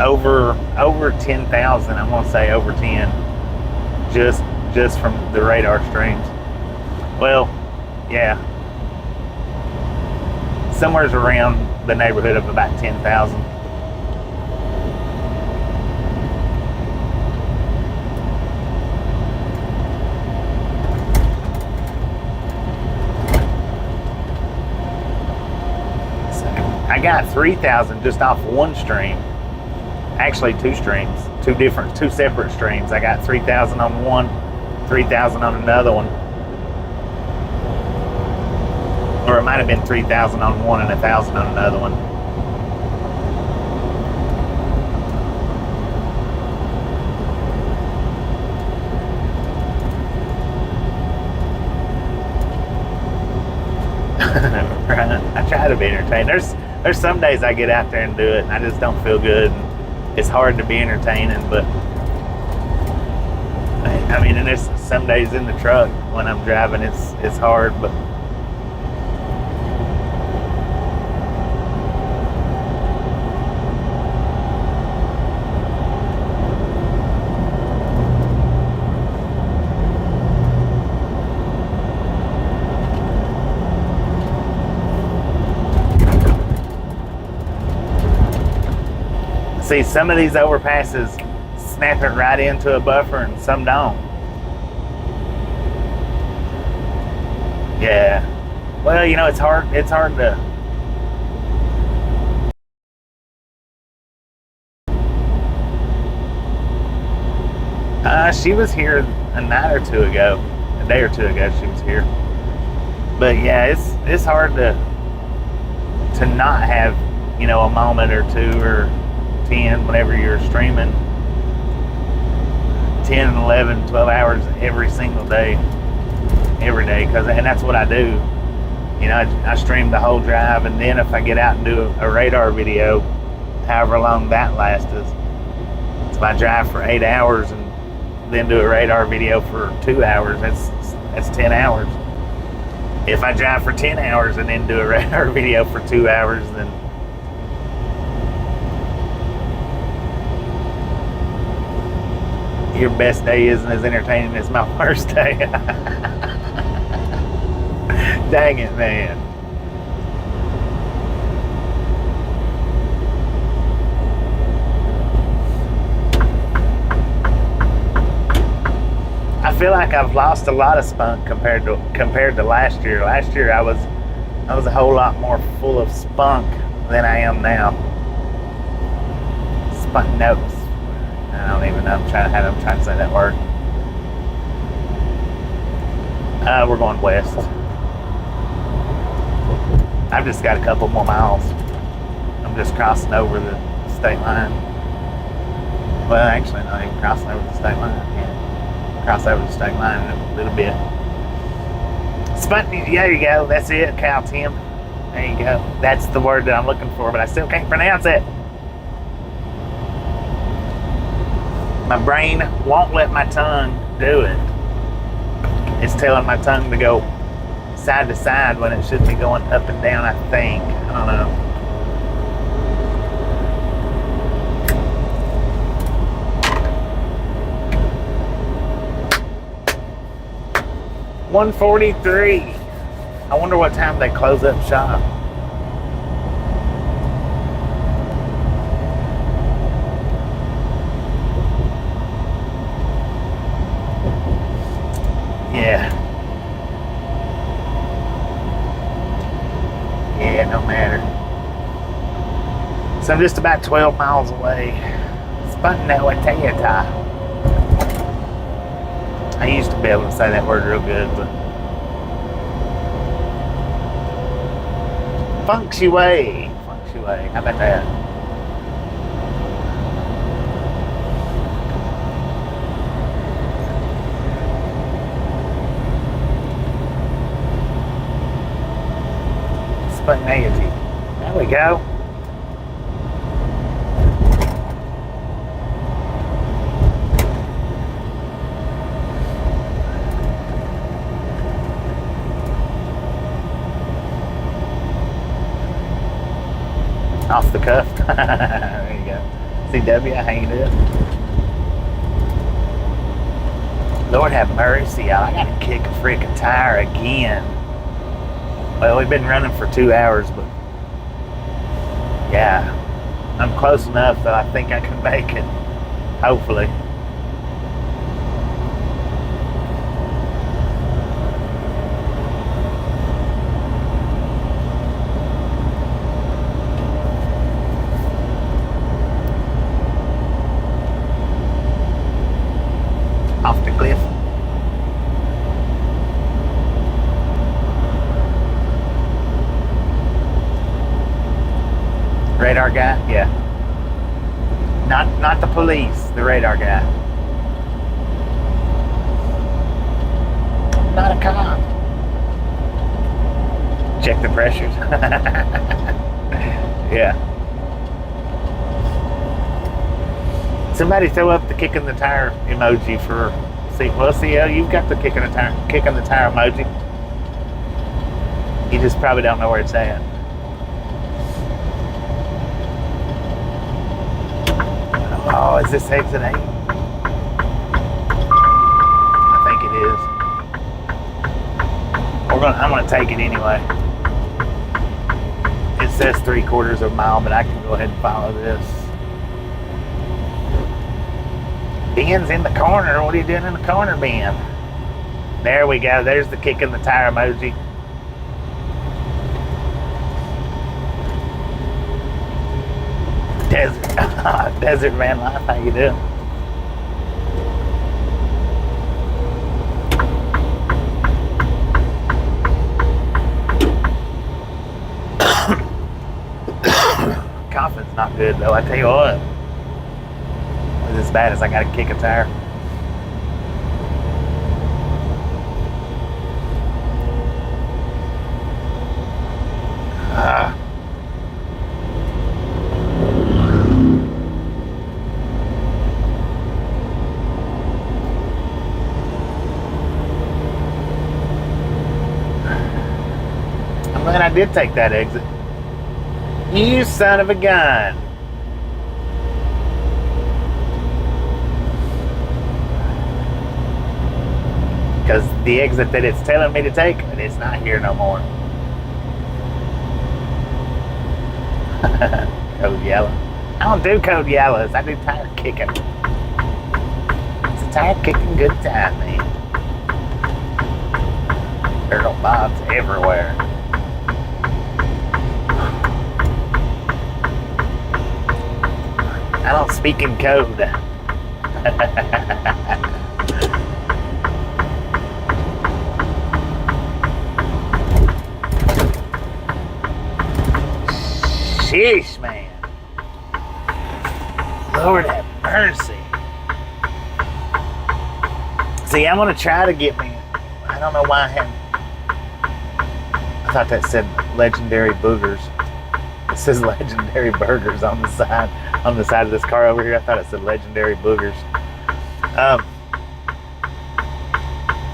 Over 10,000, I'm gonna say over 10. Just from the radar streams. Well, yeah. Somewhere's around the neighborhood of about 10,000. So I got 3,000 just off one stream. Actually, two streams, two separate streams. I got 3,000 on one, 3,000 on another one. Or it might have been 3,000 on one and 1,000 on another one. I try to be entertained. There's some days I get out there and do it, and I just don't feel good. And it's hard to be entertaining, but I mean, and there's some days in the truck when I'm driving, it's hard, but. See, some of these overpasses snap it right into a buffer and some don't. Yeah. Well, you know, it's hard to. She was here a night or two ago, a day or two ago she was here. But yeah, it's hard to not have, you know, a moment or two or 10 whenever you're streaming 10, 11, 12 hours every single day, every day, and that's what I do. You know, I stream the whole drive, and then if I get out and do a radar video, however long that lasts, if I drive for 8 hours and then do a radar video for 2 hours, that's 10 hours. If I drive for 10 hours and then do a radar video for 2 hours, then your best day isn't as entertaining as my worst day. Dang it, man. I feel like I've lost a lot of spunk compared to last year. Last year I was a whole lot more full of spunk than I am now. Spunk notes. I don't even know. I'm trying to say that word. We're going west. I've just got a couple more miles. I'm just crossing over the state line. Well, actually, not even crossing over the state line. Yeah, cross over the state line in a little bit. There you go. That's it, Cal Tim. There you go. That's the word that I'm looking for, but I still can't pronounce it. My brain won't let my tongue do it. It's telling my tongue to go side to side when it should be going up and down, I think. I don't know. $1:43. I wonder what time they close up shop. Yeah, no matter. So I'm just about 12 miles away. Spontaneity. I used to be able to say that word real good, but feng shui. How about that? Spontaneity. There we go. Off the cuff. There you go. CW, how you doing? Lord have mercy, y'all. I gotta kick a freaking tire again. Well, we've been running for 2 hours, but yeah, I'm close enough that I think I can make it. Hopefully. off the cliff. Radar guy? Yeah. Not the police, the radar guy. I'm not a cop. Check the pressures. Yeah. Somebody throw up the kicking the tire emoji for CL, you've got the kicking the tire emoji. You just probably don't know where it's at. Oh, is this exit 8? I think it is. I'm gonna take it anyway. It says 3/4 of a mile, but I can go ahead and follow this. Ben's in the corner. What are you doing in the corner, Ben? There we go. There's the kicking the tire emoji. Desert man life, how you doing? Coughing's not good though, I tell you what. It's as bad as I gotta kick a tire. I'm glad I did take that exit. You son of a gun. Because the exit that it's telling me to take, it's not here no more. Code yellow. I don't do code yellows. I do tire kicking. It's a tire kicking good time, man. Turtle bobs everywhere. I don't speak in code. Sheesh, man. Lord have mercy. See, I'm gonna try to get me. I don't know why I haven't. I thought that said legendary boogers. It says legendary burgers on the side of this car over here. I thought it said legendary boogers.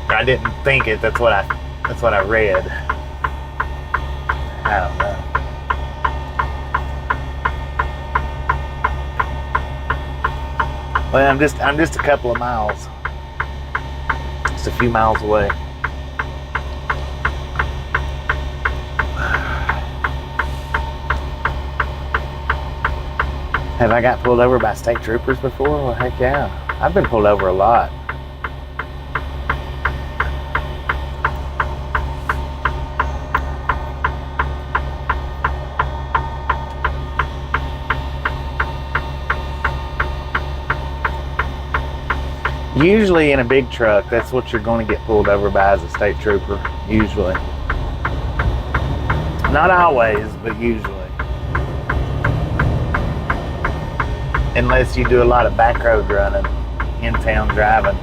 I didn't think it. That's what I read. I don't know. Well, I'm just a couple of miles. Just a few miles away. Have I got pulled over by state troopers before? Well, heck yeah. I've been pulled over a lot. Usually in a big truck, that's what you're going to get pulled over by as a state trooper. Usually. Not always, but usually. Unless you do a lot of back road running, in-town driving.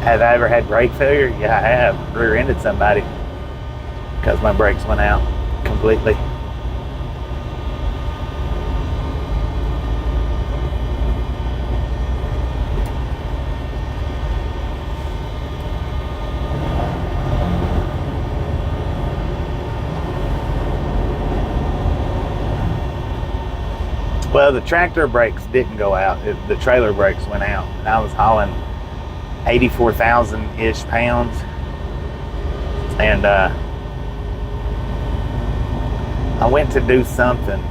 Have I ever had brake failure? Yeah, I have. Rear-ended somebody because my brakes went out completely. Well, the tractor brakes didn't go out. The trailer brakes went out. And I was hauling 84,000-ish pounds. And I went to do something.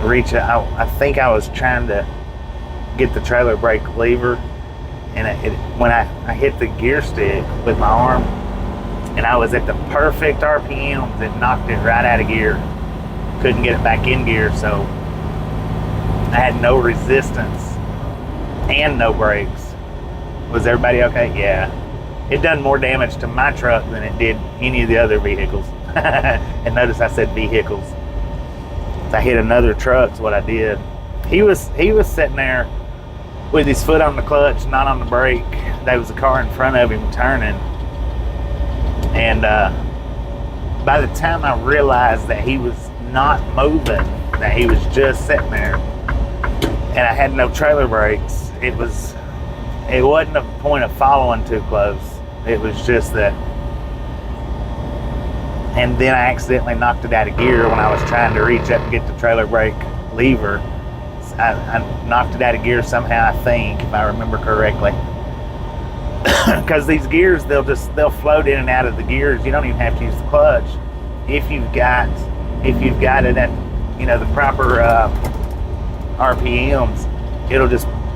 I think I was trying to get the trailer brake lever. And when I hit the gear stick with my arm, and I was at the perfect RPMs, it knocked it right out of gear. couldn't get it back in gear, so I had no resistance and no brakes. Was everybody okay? Yeah. It done more damage to my truck than it did any of the other vehicles. And notice I said vehicles. I hit another truck's what I did. He was sitting there with his foot on the clutch, not on the brake. There was a car in front of him turning. And by the time I realized that he was not moving, that he was just sitting there, and I had no trailer brakes, it wasn't a point of following too close. It was just that. And then I accidentally knocked it out of gear when I was trying to reach up and get the trailer brake lever. I knocked it out of gear somehow, I think, if I remember correctly. Because these gears, they'll float in and out of the gears. You don't even have to use the clutch if you've got it at the proper RPMs.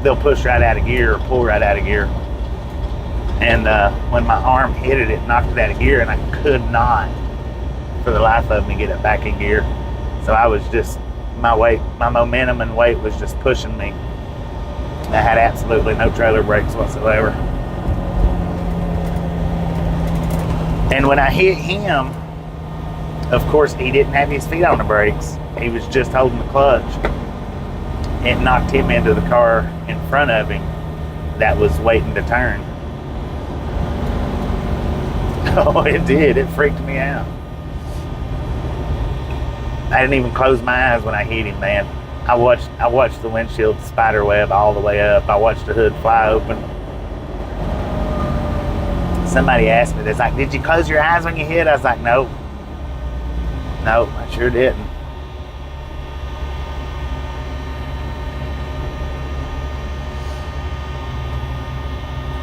They'll push right out of gear or pull right out of gear. And when my arm hit it, it knocked it out of gear, and I could not, for the life of me, get it back in gear. So I was just, my momentum and weight was just pushing me. I had absolutely no trailer brakes whatsoever. And when I hit him, of course, he didn't have his feet on the brakes. He was just holding the clutch. It knocked him into the car in front of him that was waiting to turn. Oh, it did. It freaked me out. I didn't even close my eyes when I hit him, man. I watched the windshield spider web all the way up. I watched the hood fly open. Somebody asked me this, like, did you close your eyes when you hit? I was like, nope. Nope, I sure didn't.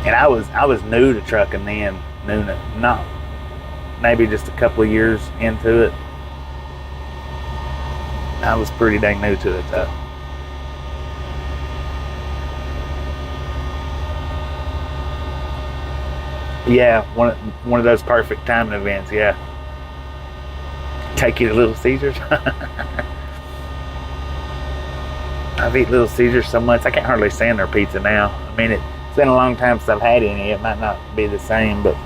And I was new to trucking then, not maybe just a couple of years into it. I was pretty dang new to it though. Yeah, one of those perfect timing events. Yeah, take you to Little Caesars. I've eaten Little Caesars so much I can't hardly stand their pizza now. I mean, it's been a long time since I've had any. It might not be the same, but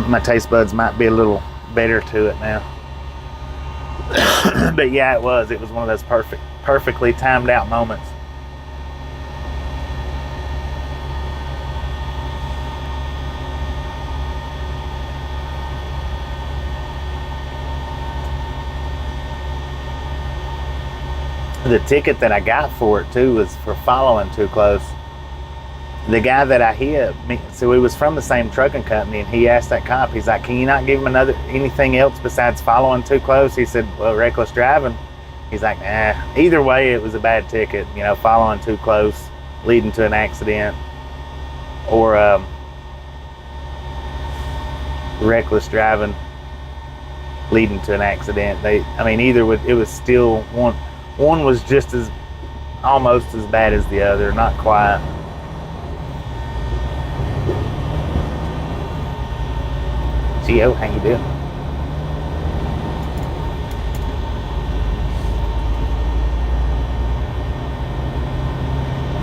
my taste buds might be a little better to it now. But yeah, it was one of those perfectly timed out moments. The ticket that I got for it too was for following too close. The guy that I hit, so he was from the same trucking company, and he asked that cop, he's like, can you not give him anything else besides following too close? He said, well, reckless driving. He's like, nah. Either way, it was a bad ticket, following too close, leading to an accident, or reckless driving, leading to an accident. Either it was still one was just almost as bad as the other, not quite. Gio, how you doing?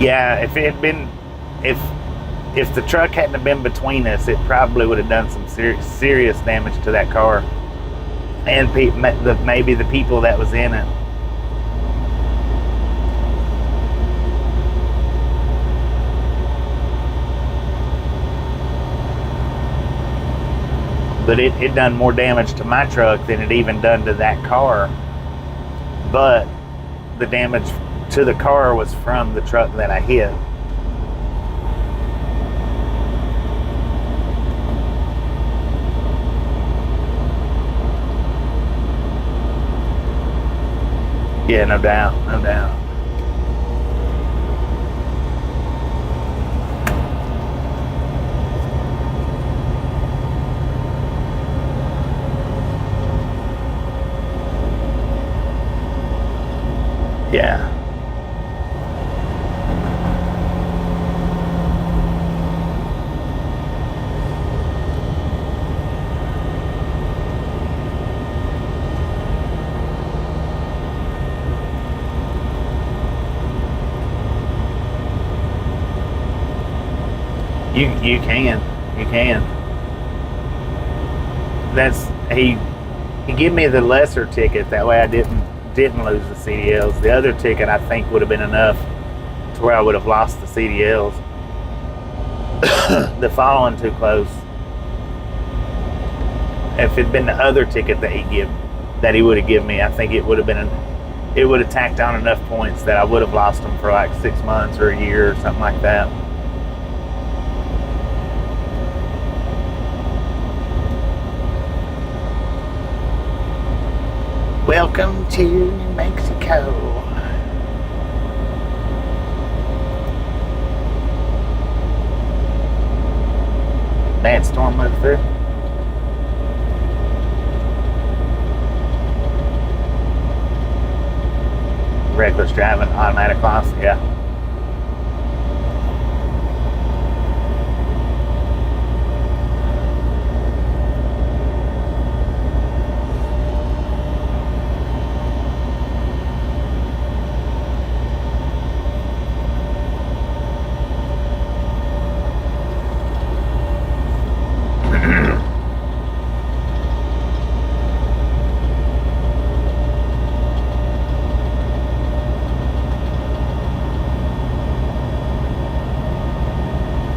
Yeah, if the truck hadn't have been between us, it probably would have done some serious damage to that car, and maybe the people that was in it. But it done more damage to my truck than it even done to that car. But the damage to the car was from the truck that I hit. Yeah, no doubt, no doubt. Yeah. You can. You can. That's he gave me the lesser ticket. That way I didn't lose the CDLs. The other ticket I think would have been enough to where I would have lost the CDLs. The following too close. If it'd been the other ticket that he would have given me, I think it would have it would have tacked on enough points that I would have lost them for like 6 months or a year or something like that. Welcome to New Mexico. Bad storm moved through. Reckless driving, automatic loss, yeah.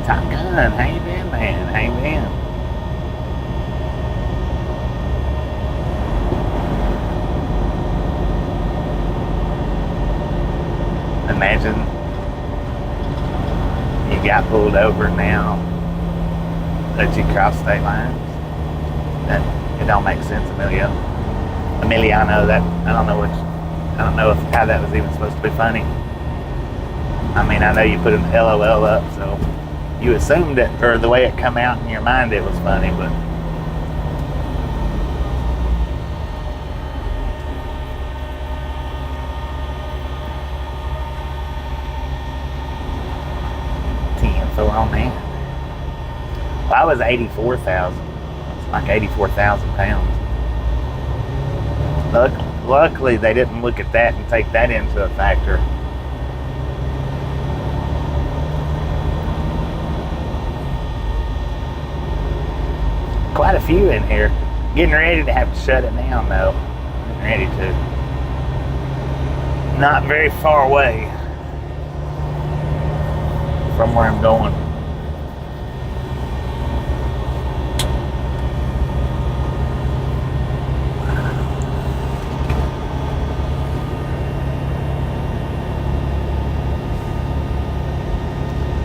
Top Gun, how you been, man? How you been? Imagine you got pulled over now that you crossed state lines. That it don't make sense, Emiliano. That I don't know if how that was even supposed to be funny. I mean, I know you put an LOL up, so you assumed it, or the way it come out in your mind, it was funny, but info on that. Well, I was 84,000. It's like 84,000 pounds. Luckily, they didn't look at that and take that into a factor. Quite a few in here. Getting ready to have to shut it down, though. Getting ready to. Not very far away from where I'm going.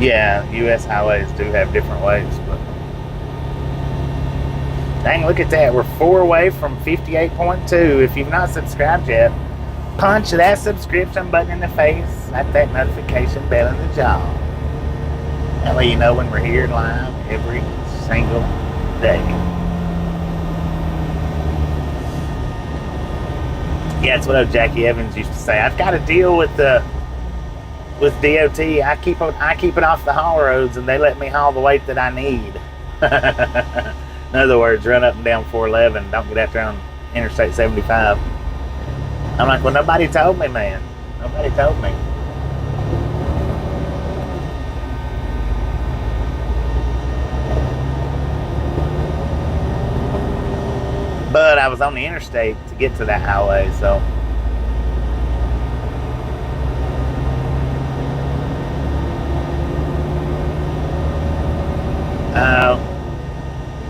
Yeah, U.S. highways do have different ways, but dang, look at that. We're 4 away from 58.2. If you've not subscribed yet, punch that subscription button in the face, slap that notification bell in the jaw. That way you know when we're here live every single day. Yeah, that's what old Jackie Evans used to say. I've got to deal with DOT. I keep it off the haul roads, and they let me haul the weight that I need. In other words, run up and down 411. Don't get out there on Interstate 75. I'm like, well, nobody told me, man. Nobody told me. But I was on the interstate to get to that highway, so.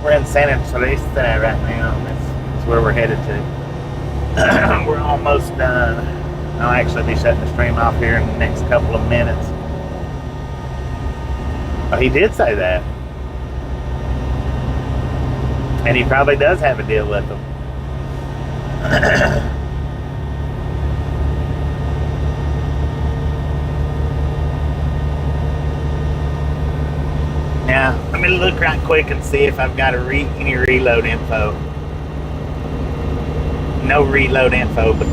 We're in Santa Teresa right now. That's where we're headed to. We're almost done. I'll actually be shutting the stream off here in the next couple of minutes. Oh, he did say that. And he probably does have a deal with them. Now, let me look right quick and see if I've got any reload info. No reload info, but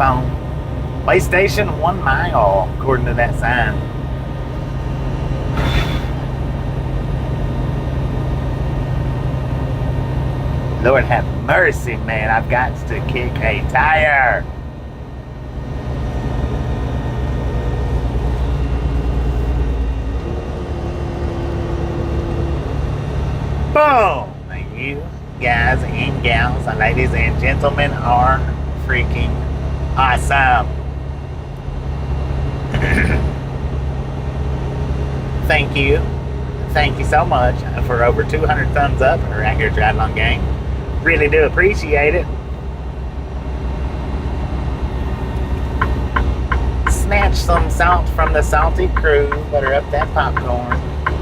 phone. Way station 1 mile, according to that sign. Lord have mercy, man. I've got to kick a tire. Boom! And you guys and gals, and ladies and gentlemen, are freaking awesome. Thank you. Thank you so much for over 200 thumbs up around here, Drive Along Gang. Really do appreciate it. Snatch some salt from the salty crew, butter up that popcorn,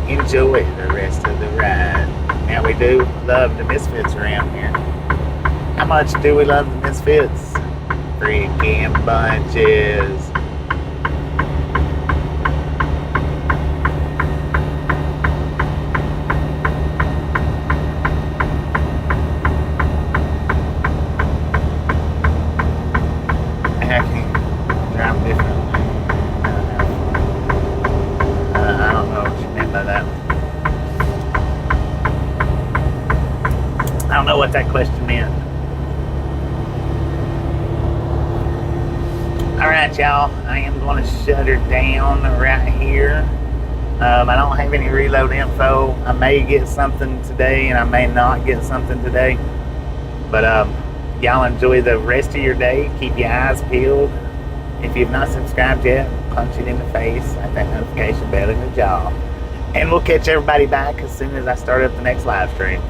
enjoy the rest of the ride. Now, we do love the Misfits around here. How much do we love the Misfits? Freaking bunches. I can drive differently. I don't know what you meant by that. I don't know what that question meant. Alright, y'all. I am going to shut her down right here. I don't have any reload info. I may get something today and I may not get something today. But y'all enjoy the rest of your day. Keep your eyes peeled. If you've not subscribed yet, punch it in the face at that notification bell in the jaw. And we'll catch everybody back as soon as I start up the next live stream.